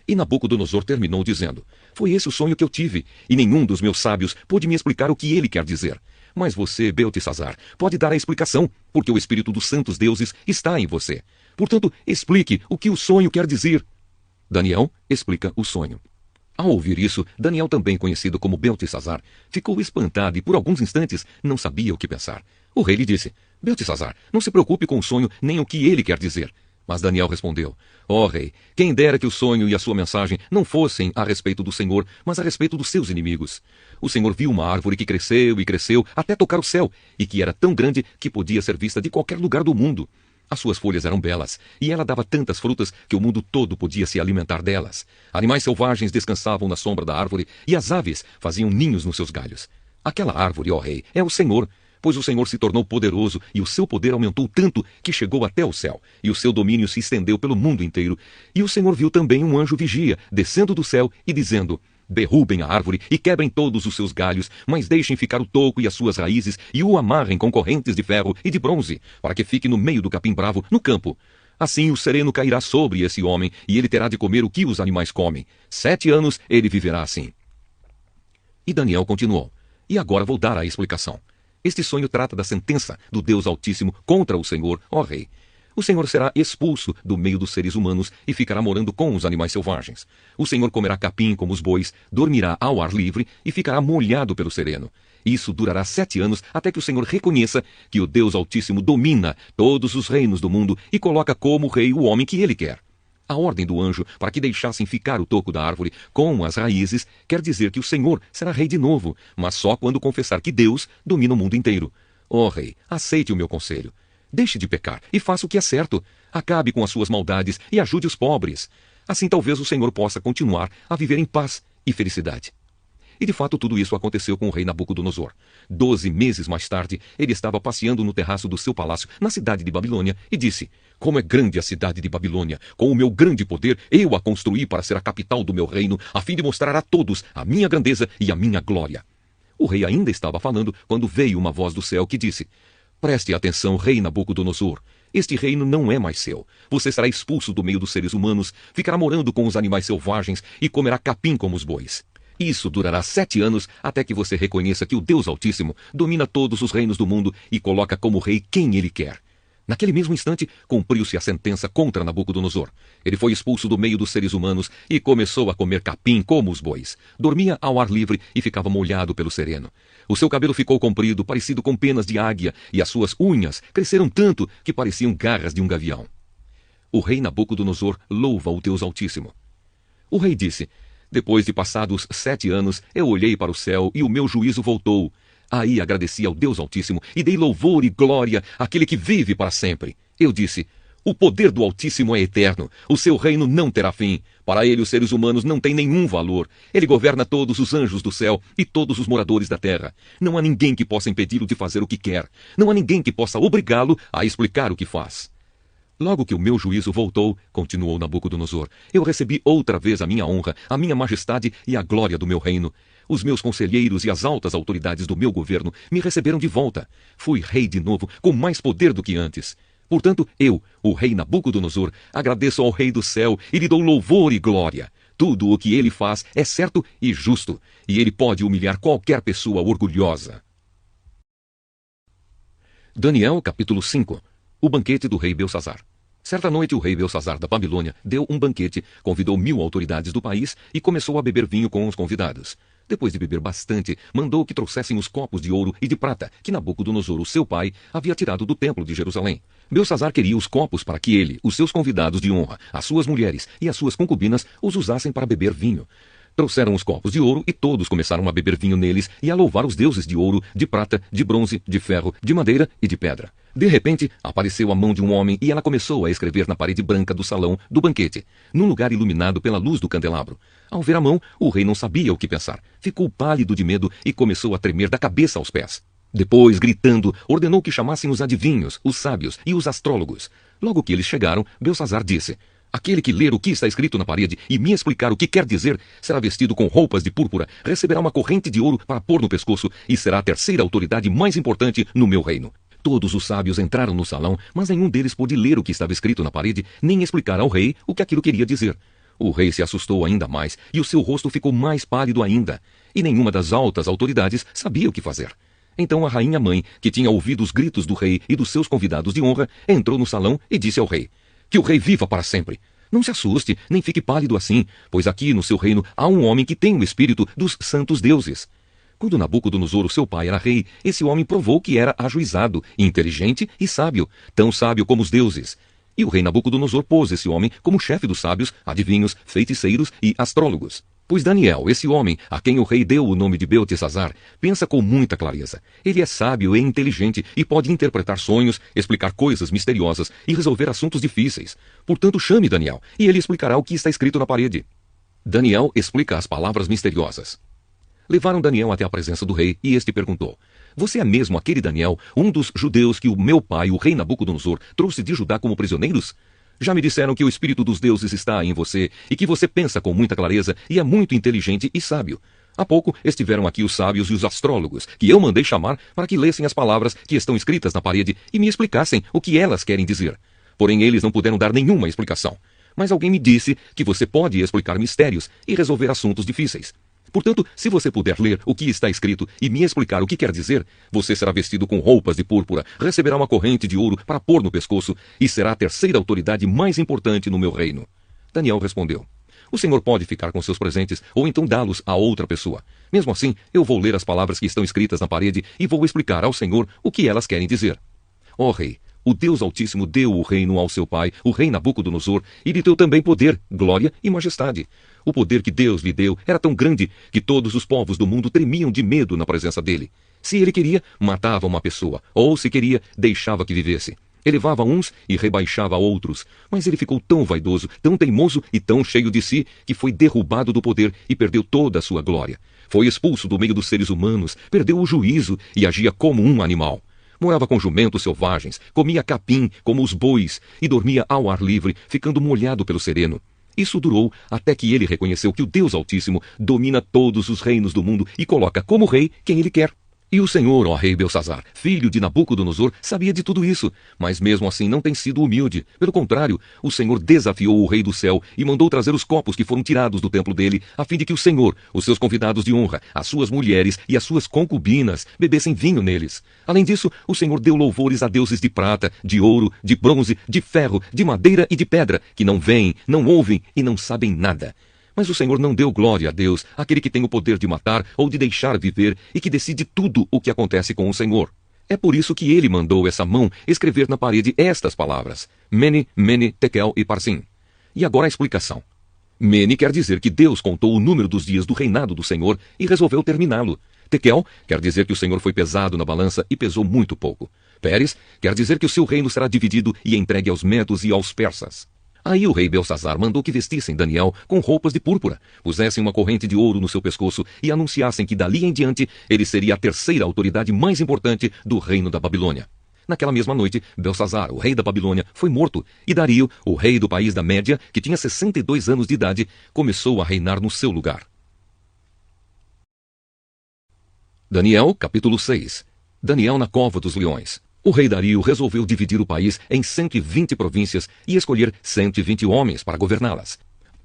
E Nabucodonosor terminou dizendo: foi esse o sonho que eu tive, e nenhum dos meus sábios pôde me explicar o que ele quer dizer. Mas você, Beltesazar, pode dar a explicação, porque o espírito dos santos deuses está em você. Portanto, explique o que o sonho quer dizer. Daniel explica o sonho. Ao ouvir isso, Daniel, também conhecido como Beltesazar, ficou espantado e por alguns instantes não sabia o que pensar. O rei lhe disse: Beltesazar, não se preocupe com o sonho nem o que ele quer dizer. Mas Daniel respondeu: ó rei, quem dera que o sonho e a sua mensagem não fossem a respeito do Senhor, mas a respeito dos seus inimigos. O Senhor viu uma árvore que cresceu e cresceu até tocar o céu, e que era tão grande que podia ser vista de qualquer lugar do mundo. As suas folhas eram belas, e ela dava tantas frutas que o mundo todo podia se alimentar delas. Animais selvagens descansavam na sombra da árvore, e as aves faziam ninhos nos seus galhos. Aquela árvore, ó rei, é o Senhor, pois o Senhor se tornou poderoso, e o seu poder aumentou tanto que chegou até o céu, e o seu domínio se estendeu pelo mundo inteiro. E o Senhor viu também um anjo vigia, descendo do céu e dizendo: derrubem a árvore e quebrem todos os seus galhos, mas deixem ficar o toco e as suas raízes, e o amarrem com correntes de ferro e de bronze, para que fique no meio do capim bravo, no campo. Assim o sereno cairá sobre esse homem, e ele terá de comer o que os animais comem. 7 anos ele viverá assim. E Daniel continuou: e agora vou dar a explicação. Este sonho trata da sentença do Deus Altíssimo contra o Senhor, ó rei. O Senhor será expulso do meio dos seres humanos e ficará morando com os animais selvagens. O Senhor comerá capim como os bois, dormirá ao ar livre e ficará molhado pelo sereno. Isso durará 7 anos até que o Senhor reconheça que o Deus Altíssimo domina todos os reinos do mundo e coloca como rei o homem que ele quer. A ordem do anjo para que deixassem ficar o toco da árvore com as raízes quer dizer que o Senhor será rei de novo, mas só quando confessar que Deus domina o mundo inteiro. Ó rei, aceite o meu conselho. Deixe de pecar e faça o que é certo. Acabe com as suas maldades e ajude os pobres. Assim talvez o Senhor possa continuar a viver em paz e felicidade. E de fato tudo isso aconteceu com o rei Nabucodonosor. 12 meses mais tarde, ele estava passeando no terraço do seu palácio, na cidade de Babilônia, e disse: como é grande a cidade de Babilônia! Com o meu grande poder, eu a construí para ser a capital do meu reino, a fim de mostrar a todos a minha grandeza e a minha glória. O rei ainda estava falando quando veio uma voz do céu que disse: preste atenção, rei Nabucodonosor. Este reino não é mais seu. Você será expulso do meio dos seres humanos, ficará morando com os animais selvagens e comerá capim como os bois. Isso durará 7 anos até que você reconheça que o Deus Altíssimo domina todos os reinos do mundo e coloca como rei quem ele quer. Naquele mesmo instante, cumpriu-se a sentença contra Nabucodonosor. Ele foi expulso do meio dos seres humanos e começou a comer capim como os bois. Dormia ao ar livre e ficava molhado pelo sereno. O seu cabelo ficou comprido, parecido com penas de águia, e as suas unhas cresceram tanto que pareciam garras de um gavião. O rei Nabucodonosor louva o Deus Altíssimo. O rei disse: depois de passados 7 anos, eu olhei para o céu e o meu juízo voltou. Aí agradeci ao Deus Altíssimo e dei louvor e glória àquele que vive para sempre. Eu disse: o poder do Altíssimo é eterno, o seu reino não terá fim. Para ele os seres humanos não têm nenhum valor. Ele governa todos os anjos do céu e todos os moradores da terra. Não há ninguém que possa impedi-lo de fazer o que quer. Não há ninguém que possa obrigá-lo a explicar o que faz. Logo que o meu juízo voltou, continuou Nabucodonosor, eu recebi outra vez a minha honra, a minha majestade e a glória do meu reino. Os meus conselheiros e as altas autoridades do meu governo me receberam de volta. Fui rei de novo, com mais poder do que antes. Portanto, eu, o rei Nabucodonosor, agradeço ao rei do céu e lhe dou louvor e glória. Tudo o que ele faz é certo e justo, e ele pode humilhar qualquer pessoa orgulhosa. Daniel, capítulo 5. O banquete do rei Belsassar. Certa noite, o rei Belsassar da Babilônia deu um banquete, convidou 1000 autoridades do país e começou a beber vinho com os convidados. Depois de beber bastante, mandou que trouxessem os copos de ouro e de prata que Nabucodonosor, o seu pai, havia tirado do templo de Jerusalém. Belsassar queria os copos para que ele, os seus convidados de honra, as suas mulheres e as suas concubinas os usassem para beber vinho. Trouxeram os copos de ouro e todos começaram a beber vinho neles e a louvar os deuses de ouro, de prata, de bronze, de ferro, de madeira e de pedra. De repente, apareceu a mão de um homem e ela começou a escrever na parede branca do salão do banquete, num lugar iluminado pela luz do candelabro. Ao ver a mão, o rei não sabia o que pensar. Ficou pálido de medo e começou a tremer da cabeça aos pés. Depois, gritando, ordenou que chamassem os adivinhos, os sábios e os astrólogos. Logo que eles chegaram, Belsassar disse: aquele que ler o que está escrito na parede e me explicar o que quer dizer, será vestido com roupas de púrpura, receberá uma corrente de ouro para pôr no pescoço e será a terceira autoridade mais importante no meu reino. Todos os sábios entraram no salão, mas nenhum deles pôde ler o que estava escrito na parede, nem explicar ao rei o que aquilo queria dizer. O rei se assustou ainda mais, e o seu rosto ficou mais pálido ainda, e nenhuma das altas autoridades sabia o que fazer. Então a rainha-mãe, que tinha ouvido os gritos do rei e dos seus convidados de honra, entrou no salão e disse ao rei: que o rei viva para sempre. Não se assuste, nem fique pálido assim, pois aqui no seu reino há um homem que tem o espírito dos santos deuses. Quando Nabucodonosor, o seu pai, era rei, esse homem provou que era ajuizado, inteligente e sábio, tão sábio como os deuses. E o rei Nabucodonosor pôs esse homem como chefe dos sábios, adivinhos, feiticeiros e astrólogos. Pois Daniel, esse homem, a quem o rei deu o nome de Beltesazzar, pensa com muita clareza. Ele é sábio e inteligente e pode interpretar sonhos, explicar coisas misteriosas e resolver assuntos difíceis. Portanto, chame Daniel, e ele explicará o que está escrito na parede. Daniel explica as palavras misteriosas. Levaram Daniel até a presença do rei, e este perguntou: você é mesmo aquele Daniel, um dos judeus que o meu pai, o rei Nabucodonosor, trouxe de Judá como prisioneiros? Já me disseram que o espírito dos deuses está em você, e que você pensa com muita clareza e é muito inteligente e sábio. Há pouco estiveram aqui os sábios e os astrólogos, que eu mandei chamar para que lessem as palavras que estão escritas na parede e me explicassem o que elas querem dizer. Porém, eles não puderam dar nenhuma explicação. Mas alguém me disse que você pode explicar mistérios e resolver assuntos difíceis. Portanto, se você puder ler o que está escrito e me explicar o que quer dizer, você será vestido com roupas de púrpura, receberá uma corrente de ouro para pôr no pescoço e será a terceira autoridade mais importante no meu reino. Daniel respondeu: o senhor pode ficar com seus presentes ou então dá-los a outra pessoa. Mesmo assim, eu vou ler as palavras que estão escritas na parede e vou explicar ao senhor o que elas querem dizer. Ó rei, o Deus Altíssimo deu o reino ao seu pai, o rei Nabucodonosor, e lhe deu também poder, glória e majestade. O poder que Deus lhe deu era tão grande que todos os povos do mundo tremiam de medo na presença dele. Se ele queria, matava uma pessoa, ou se queria, deixava que vivesse. Elevava uns e rebaixava outros, mas ele ficou tão vaidoso, tão teimoso e tão cheio de si, que foi derrubado do poder e perdeu toda a sua glória. Foi expulso do meio dos seres humanos, perdeu o juízo e agia como um animal. Morava com jumentos selvagens, comia capim como os bois e dormia ao ar livre, ficando molhado pelo sereno. Isso durou até que ele reconheceu que o Deus Altíssimo domina todos os reinos do mundo e coloca como rei quem ele quer. E o Senhor, ó rei Belsazar, filho de Nabucodonosor, sabia de tudo isso, mas mesmo assim não tem sido humilde. Pelo contrário, o Senhor desafiou o rei do céu e mandou trazer os copos que foram tirados do templo dele, a fim de que o Senhor, os seus convidados de honra, as suas mulheres e as suas concubinas bebessem vinho neles. Além disso, o Senhor deu louvores a deuses de prata, de ouro, de bronze, de ferro, de madeira e de pedra, que não veem, não ouvem e não sabem nada. Mas o Senhor não deu glória a Deus, aquele que tem o poder de matar ou de deixar viver e que decide tudo o que acontece com o Senhor. É por isso que ele mandou essa mão escrever na parede estas palavras: Mene, Mene, Tekel e Parsim. E agora a explicação. Mene quer dizer que Deus contou o número dos dias do reinado do Senhor e resolveu terminá-lo. Tekel quer dizer que o Senhor foi pesado na balança e pesou muito pouco. Pérez quer dizer que o seu reino será dividido e entregue aos medos e aos persas. Aí o rei Belsazar mandou que vestissem Daniel com roupas de púrpura, pusessem uma corrente de ouro no seu pescoço e anunciassem que dali em diante ele seria a terceira autoridade mais importante do reino da Babilônia. Naquela mesma noite, Belsazar, o rei da Babilônia, foi morto, e Dario, o rei do país da Média, que tinha 62 anos de idade, começou a reinar no seu lugar. Daniel, capítulo 6. Daniel na cova dos leões. O rei Dario resolveu dividir o país em 120 províncias e escolher 120 homens para governá-las.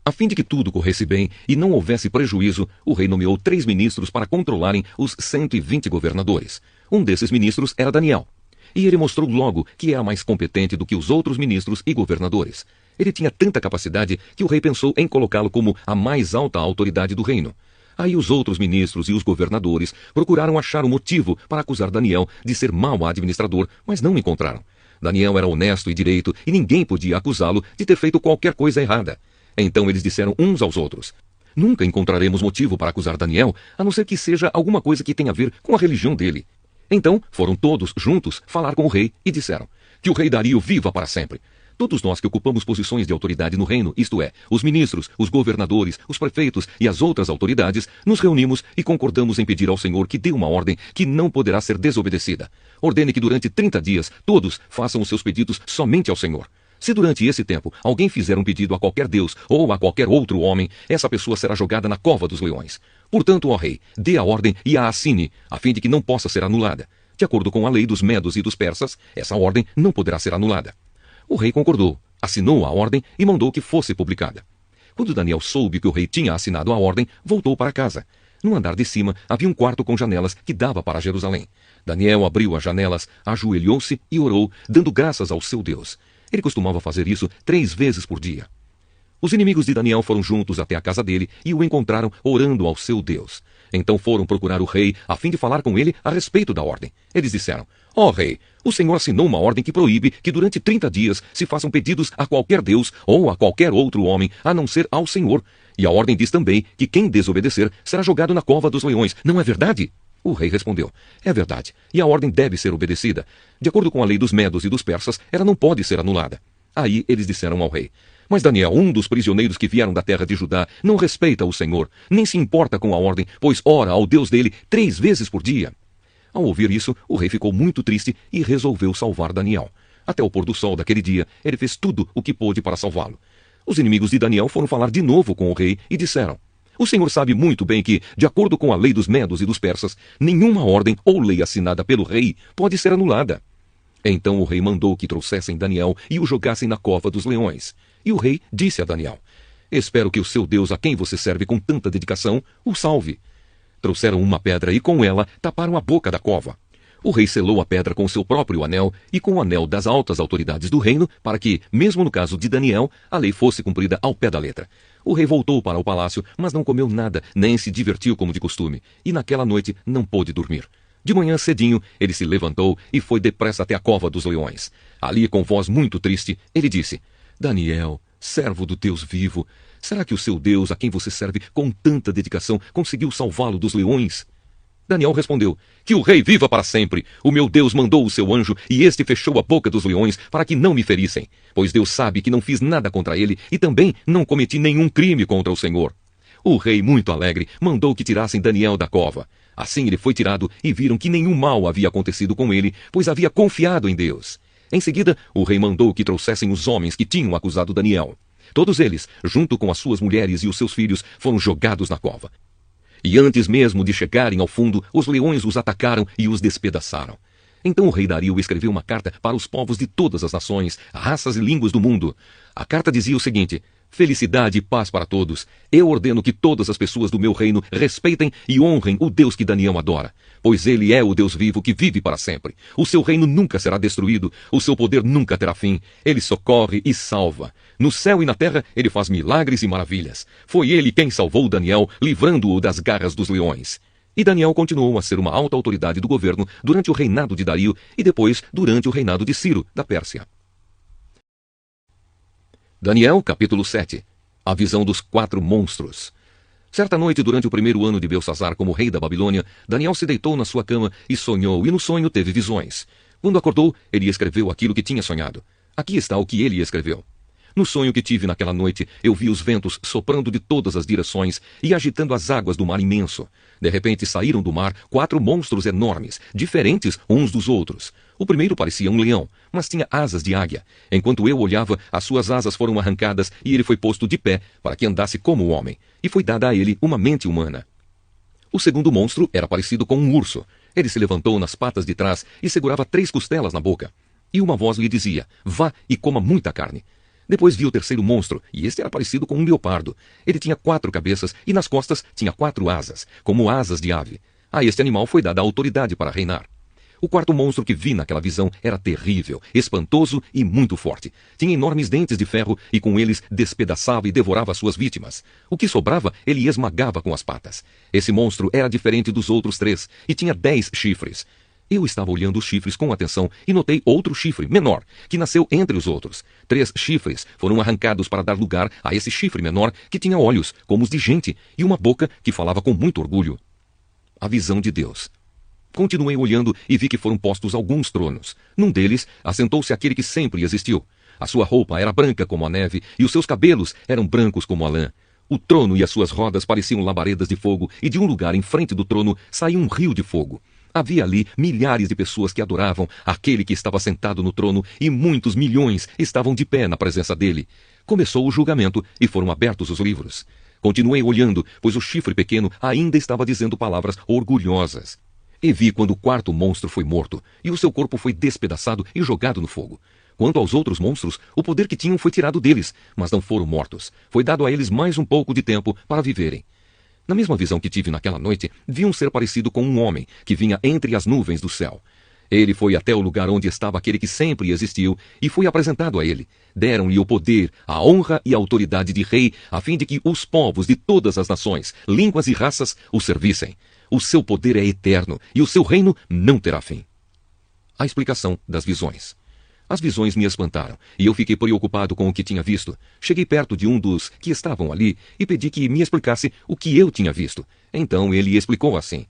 A fim de que tudo corresse bem e não houvesse prejuízo, o rei nomeou 3 ministros para controlarem os 120 governadores. Um desses ministros era Daniel. E ele mostrou logo que era mais competente do que os outros ministros e governadores. Ele tinha tanta capacidade que o rei pensou em colocá-lo como a mais alta autoridade do reino. Aí os outros ministros e os governadores procuraram achar um motivo para acusar Daniel de ser mau administrador, mas não encontraram. Daniel era honesto e direito e ninguém podia acusá-lo de ter feito qualquer coisa errada. Então eles disseram uns aos outros: Nunca encontraremos motivo para acusar Daniel, a não ser que seja alguma coisa que tenha a ver com a religião dele. Então foram todos juntos falar com o rei e disseram: Que o rei Dario viva para sempre. Todos nós que ocupamos posições de autoridade no reino, isto é, os ministros, os governadores, os prefeitos e as outras autoridades, nos reunimos e concordamos em pedir ao Senhor que dê uma ordem que não poderá ser desobedecida. Ordene que durante 30 dias todos façam os seus pedidos somente ao Senhor. Se durante esse tempo alguém fizer um pedido a qualquer deus ou a qualquer outro homem, essa pessoa será jogada na cova dos leões. Portanto, ó rei, dê a ordem e a assine, a fim de que não possa ser anulada. De acordo com a lei dos medos e dos persas, essa ordem não poderá ser anulada. O rei concordou, assinou a ordem e mandou que fosse publicada. Quando Daniel soube que o rei tinha assinado a ordem, voltou para casa. No andar de cima havia um quarto com janelas que dava para Jerusalém. Daniel abriu as janelas, ajoelhou-se e orou, dando graças ao seu Deus. Ele costumava fazer isso 3 vezes por dia. Os inimigos de Daniel foram juntos até a casa dele e o encontraram orando ao seu Deus. Então foram procurar o rei a fim de falar com ele a respeito da ordem. Eles disseram: Ó rei, o Senhor assinou uma ordem que proíbe que durante 30 dias se façam pedidos a qualquer deus ou a qualquer outro homem, a não ser ao Senhor. E a ordem diz também que quem desobedecer será jogado na cova dos leões. Não é verdade? O rei respondeu: É verdade, e a ordem deve ser obedecida. De acordo com a lei dos medos e dos persas, ela não pode ser anulada. Aí eles disseram ao rei: Mas Daniel, um dos prisioneiros que vieram da terra de Judá, não respeita o Senhor, nem se importa com a ordem, pois ora ao Deus dele 3 vezes por dia. Ao ouvir isso, o rei ficou muito triste e resolveu salvar Daniel. Até o pôr do sol daquele dia, ele fez tudo o que pôde para salvá-lo. Os inimigos de Daniel foram falar de novo com o rei e disseram: O Senhor sabe muito bem que, de acordo com a lei dos medos e dos persas, nenhuma ordem ou lei assinada pelo rei pode ser anulada. Então o rei mandou que trouxessem Daniel e o jogassem na cova dos leões. E o rei disse a Daniel: Espero que o seu Deus, a quem você serve com tanta dedicação, o salve. Trouxeram uma pedra e com ela taparam a boca da cova. O rei selou a pedra com seu próprio anel e com o anel das altas autoridades do reino, para que, mesmo no caso de Daniel, a lei fosse cumprida ao pé da letra. O rei voltou para o palácio, mas não comeu nada, nem se divertiu como de costume, e naquela noite não pôde dormir. De manhã cedinho, ele se levantou e foi depressa até a cova dos leões. Ali, com voz muito triste, ele disse: Daniel, servo do Deus vivo, será que o seu Deus, a quem você serve com tanta dedicação, conseguiu salvá-lo dos leões? Daniel respondeu: Que o rei viva para sempre! O meu Deus mandou o seu anjo, e este fechou a boca dos leões para que não me ferissem. Pois Deus sabe que não fiz nada contra ele, e também não cometi nenhum crime contra o Senhor. O rei, muito alegre, mandou que tirassem Daniel da cova. Assim ele foi tirado e viram que nenhum mal havia acontecido com ele, pois havia confiado em Deus. Em seguida, o rei mandou que trouxessem os homens que tinham acusado Daniel. Todos eles, junto com as suas mulheres e os seus filhos, foram jogados na cova. E antes mesmo de chegarem ao fundo, os leões os atacaram e os despedaçaram. Então o rei Dario escreveu uma carta para os povos de todas as nações, raças e línguas do mundo. A carta dizia o seguinte: felicidade e paz para todos. Eu ordeno que todas as pessoas do meu reino respeitem e honrem o Deus que Daniel adora, pois ele é o Deus vivo que vive para sempre. O seu reino nunca será destruído, o seu poder nunca terá fim. Ele socorre e salva. No céu e na terra ele faz milagres e maravilhas. Foi ele quem salvou Daniel, livrando-o das garras dos leões. E Daniel continuou a ser uma alta autoridade do governo durante o reinado de Dario e depois durante o reinado de Ciro, da Pérsia. Daniel, capítulo 7. A visão dos 4 monstros. Certa noite, durante o primeiro ano de Belsassar como rei da Babilônia, Daniel se deitou na sua cama e sonhou, e no sonho teve visões. Quando acordou, ele escreveu aquilo que tinha sonhado. Aqui está o que ele escreveu. No sonho que tive naquela noite, eu vi os ventos soprando de todas as direções e agitando as águas do mar imenso. De repente saíram do mar 4 monstros enormes, diferentes uns dos outros. O primeiro parecia um leão, mas tinha asas de águia. Enquanto eu olhava, as suas asas foram arrancadas e ele foi posto de pé para que andasse como um homem. E foi dada a ele uma mente humana. O segundo monstro era parecido com um urso. Ele se levantou nas patas de trás e segurava 3 costelas na boca. E uma voz lhe dizia: vá e coma muita carne. Depois vi o terceiro monstro, e este era parecido com um leopardo. Ele tinha 4 cabeças e nas costas tinha 4 asas, como asas de ave. A este animal foi dada a autoridade para reinar. O quarto monstro que vi naquela visão era terrível, espantoso e muito forte. Tinha enormes dentes de ferro e com eles despedaçava e devorava suas vítimas. O que sobrava, ele esmagava com as patas. Esse monstro era diferente dos outros 3 e tinha 10 chifres. Eu estava olhando os chifres com atenção e notei outro chifre, menor, que nasceu entre os outros. 3 chifres foram arrancados para dar lugar a esse chifre menor que tinha olhos, como os de gente, e uma boca que falava com muito orgulho. A visão de Deus. Continuei olhando e vi que foram postos alguns tronos. Num deles, assentou-se aquele que sempre existiu. A sua roupa era branca como a neve e os seus cabelos eram brancos como a lã. O trono e as suas rodas pareciam labaredas de fogo e de um lugar em frente do trono saía um rio de fogo. Havia ali milhares de pessoas que adoravam aquele que estava sentado no trono e muitos milhões estavam de pé na presença dele. Começou o julgamento e foram abertos os livros. Continuei olhando, pois o chifre pequeno ainda estava dizendo palavras orgulhosas. E vi quando o quarto monstro foi morto, e o seu corpo foi despedaçado e jogado no fogo. Quanto aos outros monstros, o poder que tinham foi tirado deles, mas não foram mortos. Foi dado a eles mais um pouco de tempo para viverem. Na mesma visão que tive naquela noite, vi um ser parecido com um homem, que vinha entre as nuvens do céu. Ele foi até o lugar onde estava aquele que sempre existiu, e foi apresentado a ele. Deram-lhe o poder, a honra e a autoridade de rei, a fim de que os povos de todas as nações, línguas e raças o servissem. O seu poder é eterno, e o seu reino não terá fim. A explicação das visões. As visões me espantaram, e eu fiquei preocupado com o que tinha visto. Cheguei perto de um dos que estavam ali e pedi que me explicasse o que eu tinha visto. Então ele explicou assim: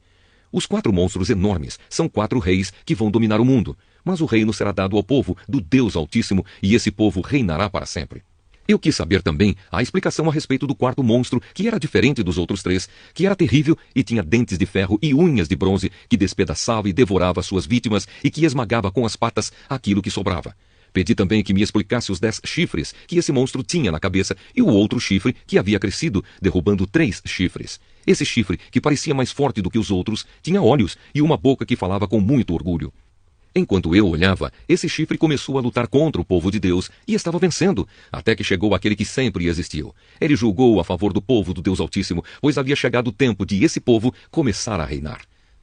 os 4 monstros enormes são 4 reis que vão dominar o mundo, mas o reino será dado ao povo do Deus Altíssimo, e esse povo reinará para sempre. Eu quis saber também a explicação a respeito do quarto monstro, que era diferente dos outros 3, que era terrível e tinha dentes de ferro e unhas de bronze, que despedaçava e devorava suas vítimas e que esmagava com as patas aquilo que sobrava. Pedi também que me explicasse os 10 chifres que esse monstro tinha na cabeça e o outro chifre que havia crescido, derrubando 3 chifres. Esse chifre, que parecia mais forte do que os outros, tinha olhos e uma boca que falava com muito orgulho. Enquanto eu olhava, esse chifre começou a lutar contra o povo de Deus e estava vencendo, até que chegou aquele que sempre existiu. Ele julgou a favor do povo do Deus Altíssimo, pois havia chegado o tempo de esse povo começar a reinar.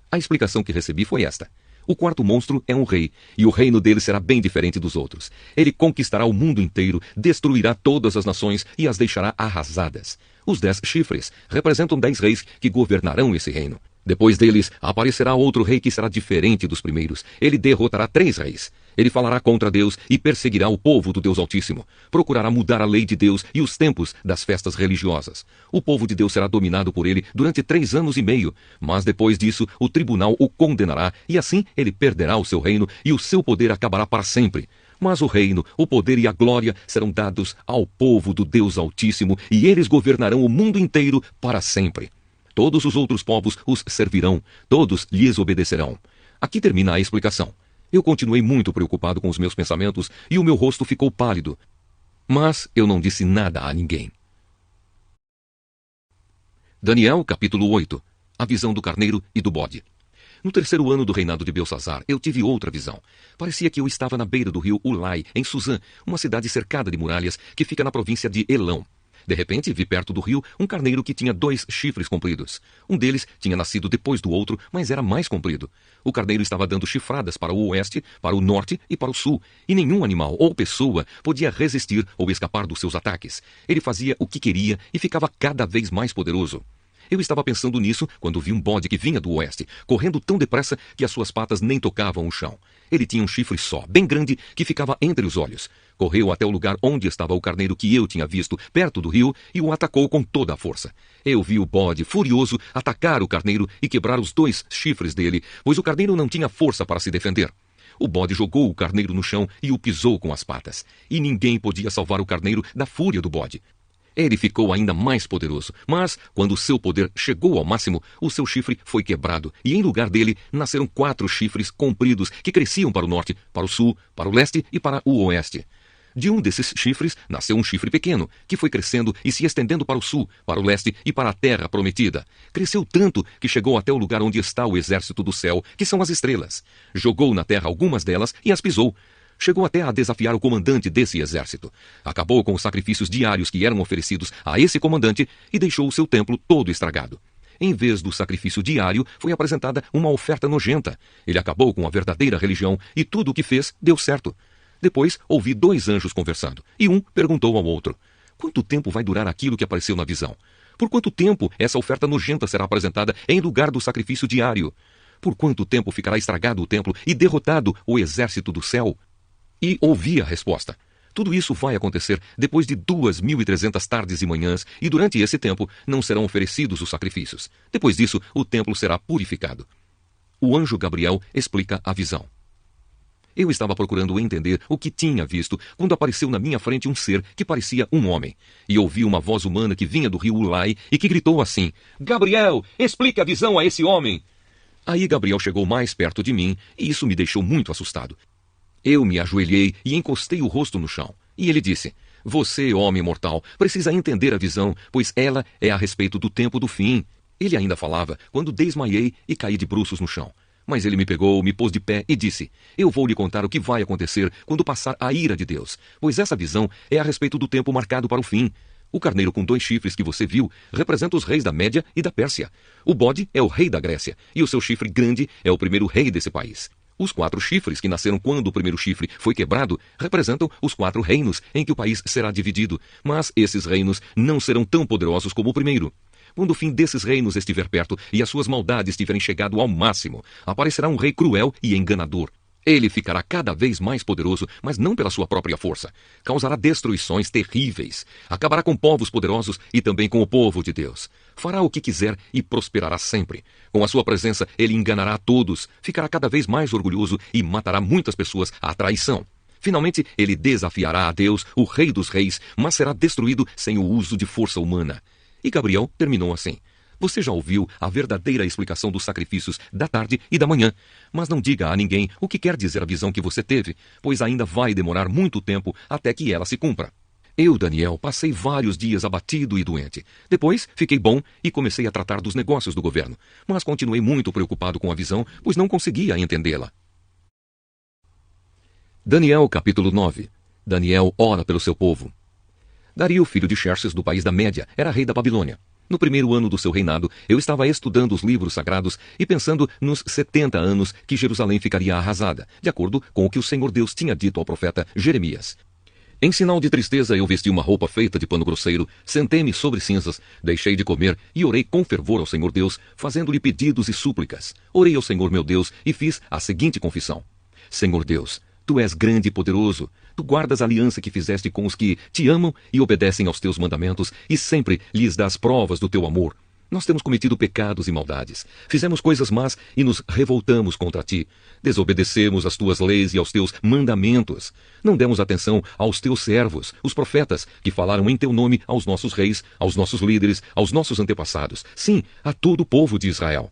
A explicação que recebi foi esta: o quarto monstro é um rei, e o reino dele será bem diferente dos outros. Ele conquistará o mundo inteiro, destruirá todas as nações e as deixará arrasadas. Os 10 chifres representam 10 reis que governarão esse reino. Depois deles, aparecerá outro rei que será diferente dos primeiros. Ele derrotará 3 reis. Ele falará contra Deus e perseguirá o povo do Deus Altíssimo. Procurará mudar a lei de Deus e os tempos das festas religiosas. O povo de Deus será dominado por ele durante 3 anos e meio. Mas depois disso, o tribunal o condenará e assim ele perderá o seu reino e o seu poder acabará para sempre. Mas o reino, o poder e a glória serão dados ao povo do Deus Altíssimo, e eles governarão o mundo inteiro para sempre. Todos os outros povos os servirão, todos lhes obedecerão. Aqui termina a explicação. Eu continuei muito preocupado com os meus pensamentos e o meu rosto ficou pálido. Mas eu não disse nada a ninguém. Daniel, capítulo 8. A visão do carneiro e do bode. No terceiro ano do reinado de Belsassar, eu tive outra visão. Parecia que eu estava na beira do rio Ulai, em Suzã, uma cidade cercada de muralhas que fica na província de Elão. De repente, vi perto do rio um carneiro que tinha 2 chifres compridos. Um deles tinha nascido depois do outro, mas era mais comprido. O carneiro estava dando chifradas para o oeste, para o norte e para o sul, e nenhum animal ou pessoa podia resistir ou escapar dos seus ataques. Ele fazia o que queria e ficava cada vez mais poderoso. Eu estava pensando nisso quando vi um bode que vinha do oeste, correndo tão depressa que as suas patas nem tocavam o chão. Ele tinha um chifre só, bem grande, que ficava entre os olhos. Correu até o lugar onde estava o carneiro que eu tinha visto, perto do rio, e o atacou com toda a força. Eu vi o bode, furioso, atacar o carneiro e quebrar os 2 chifres dele, pois o carneiro não tinha força para se defender. O bode jogou o carneiro no chão e o pisou com as patas. E ninguém podia salvar o carneiro da fúria do bode. Ele ficou ainda mais poderoso, mas, quando seu poder chegou ao máximo, o seu chifre foi quebrado, e em lugar dele nasceram 4 chifres compridos que cresciam para o norte, para o sul, para o leste e para o oeste. De um desses chifres nasceu um chifre pequeno, que foi crescendo e se estendendo para o sul, para o leste e para a terra prometida. Cresceu tanto que chegou até o lugar onde está o exército do céu, que são as estrelas. Jogou na terra algumas delas e as pisou. Chegou até a desafiar o comandante desse exército. Acabou com os sacrifícios diários que eram oferecidos a esse comandante e deixou o seu templo todo estragado. Em vez do sacrifício diário, foi apresentada uma oferta nojenta. Ele acabou com a verdadeira religião e tudo o que fez deu certo. Depois, ouvi 2 anjos conversando, e um perguntou ao outro: quanto tempo vai durar aquilo que apareceu na visão? Por quanto tempo essa oferta nojenta será apresentada em lugar do sacrifício diário? Por quanto tempo ficará estragado o templo e derrotado o exército do céu? E ouvi a resposta. Tudo isso vai acontecer depois de 2.300 tardes e manhãs, e durante esse tempo não serão oferecidos os sacrifícios. Depois disso, o templo será purificado. O anjo Gabriel explica a visão. Eu estava procurando entender o que tinha visto quando apareceu na minha frente um ser que parecia um homem. E ouvi uma voz humana que vinha do rio Ulai e que gritou assim: Gabriel, explique a visão a esse homem! Aí Gabriel chegou mais perto de mim e isso me deixou muito assustado. Eu me ajoelhei e encostei o rosto no chão. E ele disse: você, homem mortal, precisa entender a visão, pois ela é a respeito do tempo do fim. Ele ainda falava quando desmaiei e caí de bruços no chão. Mas ele me pegou, me pôs de pé e disse: eu vou lhe contar o que vai acontecer quando passar a ira de Deus, pois essa visão é a respeito do tempo marcado para o fim. O carneiro com 2 chifres que você viu representa os reis da Média e da Pérsia. O bode é o rei da Grécia, e o seu chifre grande é o primeiro rei desse país. Os 4 chifres que nasceram quando o primeiro chifre foi quebrado representam os 4 reinos em que o país será dividido, mas esses reinos não serão tão poderosos como o primeiro. Quando o fim desses reinos estiver perto e as suas maldades tiverem chegado ao máximo, aparecerá um rei cruel e enganador. Ele ficará cada vez mais poderoso, mas não pela sua própria força. Causará destruições terríveis. Acabará com povos poderosos e também com o povo de Deus. Fará o que quiser e prosperará sempre. Com a sua presença, ele enganará a todos, ficará cada vez mais orgulhoso e matará muitas pessoas à traição. Finalmente, ele desafiará a Deus, o Rei dos Reis, mas será destruído sem o uso de força humana. E Gabriel terminou assim: você já ouviu a verdadeira explicação dos sacrifícios da tarde e da manhã, mas não diga a ninguém o que quer dizer a visão que você teve, pois ainda vai demorar muito tempo até que ela se cumpra. Eu, Daniel, passei vários dias abatido e doente. Depois, fiquei bom e comecei a tratar dos negócios do governo, mas continuei muito preocupado com a visão, pois não conseguia entendê-la. Daniel, capítulo 9. Daniel ora pelo seu povo. Dario, filho de Xerxes, do país da Média, era rei da Babilônia. No primeiro ano do seu reinado, eu estava estudando os livros sagrados e pensando nos 70 anos que Jerusalém ficaria arrasada, de acordo com o que o Senhor Deus tinha dito ao profeta Jeremias. Em sinal de tristeza, eu vesti uma roupa feita de pano grosseiro, sentei-me sobre cinzas, deixei de comer e orei com fervor ao Senhor Deus, fazendo-lhe pedidos e súplicas. Orei ao Senhor meu Deus e fiz a seguinte confissão: Senhor Deus, Tu és grande e poderoso. Tu guardas a aliança que fizeste com os que te amam e obedecem aos teus mandamentos e sempre lhes dás provas do teu amor. Nós temos cometido pecados e maldades. Fizemos coisas más e nos revoltamos contra ti. Desobedecemos às tuas leis e aos teus mandamentos. Não demos atenção aos teus servos, os profetas, que falaram em teu nome aos nossos reis, aos nossos líderes, aos nossos antepassados. Sim, a todo o povo de Israel.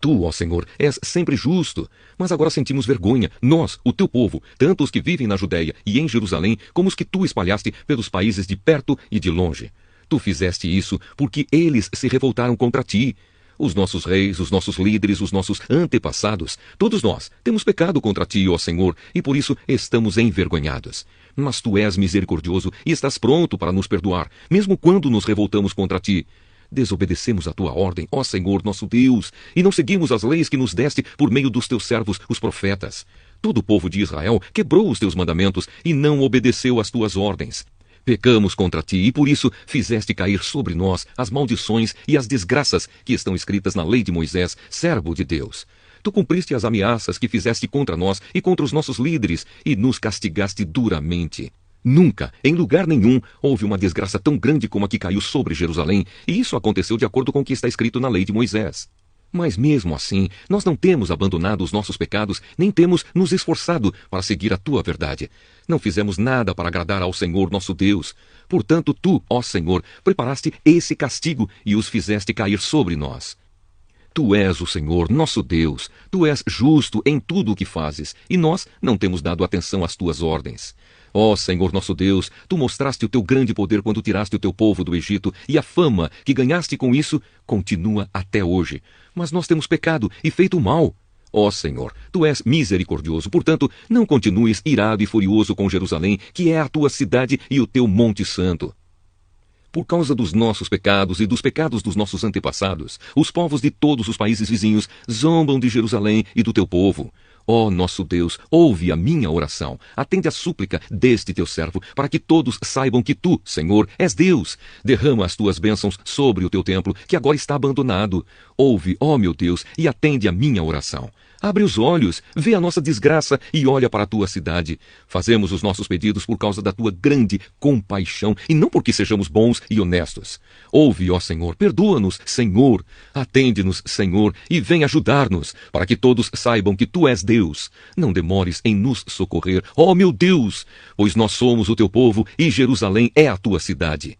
Tu, ó Senhor, és sempre justo, mas agora sentimos vergonha, nós, o teu povo, tanto os que vivem na Judéia e em Jerusalém, como os que tu espalhaste pelos países de perto e de longe. Tu fizeste isso porque eles se revoltaram contra ti. Os nossos reis, os nossos líderes, os nossos antepassados, todos nós temos pecado contra ti, ó Senhor, e por isso estamos envergonhados. Mas tu és misericordioso e estás pronto para nos perdoar, mesmo quando nos revoltamos contra ti. Desobedecemos a tua ordem, ó Senhor nosso Deus, e não seguimos as leis que nos deste por meio dos teus servos, os profetas. Todo o povo de Israel quebrou os teus mandamentos e não obedeceu às tuas ordens. Pecamos contra ti e por isso fizeste cair sobre nós as maldições e as desgraças que estão escritas na lei de Moisés, servo de Deus. Tu cumpriste as ameaças que fizeste contra nós e contra os nossos líderes e nos castigaste duramente. Nunca, em lugar nenhum, houve uma desgraça tão grande como a que caiu sobre Jerusalém, e isso aconteceu de acordo com o que está escrito na lei de Moisés. Mas mesmo assim, nós não temos abandonado os nossos pecados, nem temos nos esforçado para seguir a tua verdade. Não fizemos nada para agradar ao Senhor nosso Deus. Portanto, tu, ó Senhor, preparaste esse castigo e os fizeste cair sobre nós. Tu és o Senhor, nosso Deus. Tu és justo em tudo o que fazes, e nós não temos dado atenção às tuas ordens. Ó Senhor nosso Deus, tu mostraste o teu grande poder quando tiraste o teu povo do Egito, e a fama que ganhaste com isso continua até hoje. Mas nós temos pecado e feito mal. Ó Senhor, tu és misericordioso, portanto, não continues irado e furioso com Jerusalém, que é a tua cidade e o teu monte santo. Por causa dos nossos pecados e dos pecados dos nossos antepassados, os povos de todos os países vizinhos zombam de Jerusalém e do teu povo. Ó nosso Deus, ouve a minha oração, atende a súplica deste teu servo, para que todos saibam que tu, Senhor, és Deus. Derrama as tuas bênçãos sobre o teu templo, que agora está abandonado. Ouve, ó meu Deus, e atende a minha oração. Abre os olhos, vê a nossa desgraça e olha para a tua cidade. Fazemos os nossos pedidos por causa da tua grande compaixão e não porque sejamos bons e honestos. Ouve, ó Senhor, perdoa-nos, Senhor. Atende-nos, Senhor, e vem ajudar-nos, para que todos saibam que tu és Deus. Não demores em nos socorrer, ó meu Deus, pois nós somos o teu povo e Jerusalém é a tua cidade.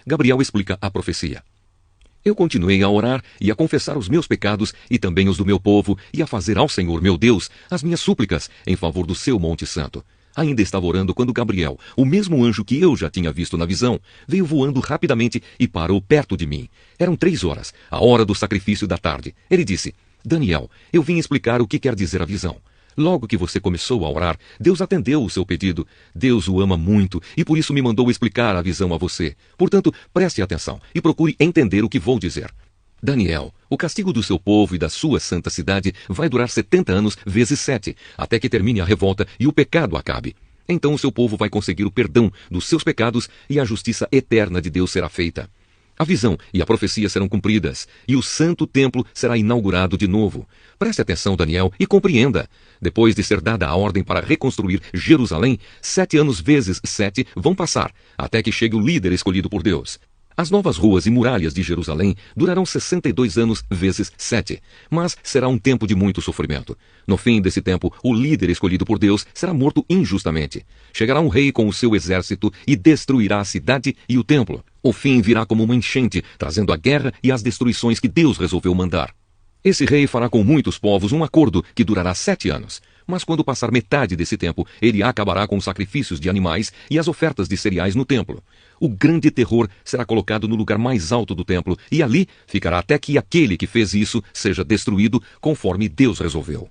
Gabriel explica a profecia. Eu continuei a orar e a confessar os meus pecados e também os do meu povo e a fazer ao Senhor, meu Deus, as minhas súplicas em favor do seu Monte Santo. Ainda estava orando quando Gabriel, o mesmo anjo que eu já tinha visto na visão, veio voando rapidamente e parou perto de mim. Eram 3 horas, a hora do sacrifício da tarde. Ele disse, Daniel, eu vim explicar o que quer dizer a visão. Logo que você começou a orar, Deus atendeu o seu pedido. Deus o ama muito e por isso me mandou explicar a visão a você. Portanto, preste atenção e procure entender o que vou dizer. Daniel, o castigo do seu povo e da sua santa cidade vai durar 70 anos vezes 7, até que termine a revolta e o pecado acabe. Então o seu povo vai conseguir o perdão dos seus pecados e a justiça eterna de Deus será feita. A visão e a profecia serão cumpridas, e o santo templo será inaugurado de novo. Preste atenção, Daniel, e compreenda. Depois de ser dada a ordem para reconstruir Jerusalém, 7 anos vezes 7 vão passar, até que chegue o líder escolhido por Deus. As novas ruas e muralhas de Jerusalém durarão 62 anos vezes 7, mas será um tempo de muito sofrimento. No fim desse tempo, o líder escolhido por Deus será morto injustamente. Chegará um rei com o seu exército e destruirá a cidade e o templo. O fim virá como uma enchente, trazendo a guerra e as destruições que Deus resolveu mandar. Esse rei fará com muitos povos um acordo que durará 7 anos. Mas quando passar metade desse tempo, ele acabará com os sacrifícios de animais e as ofertas de cereais no templo. O grande terror será colocado no lugar mais alto do templo, e ali ficará até que aquele que fez isso seja destruído, conforme Deus resolveu.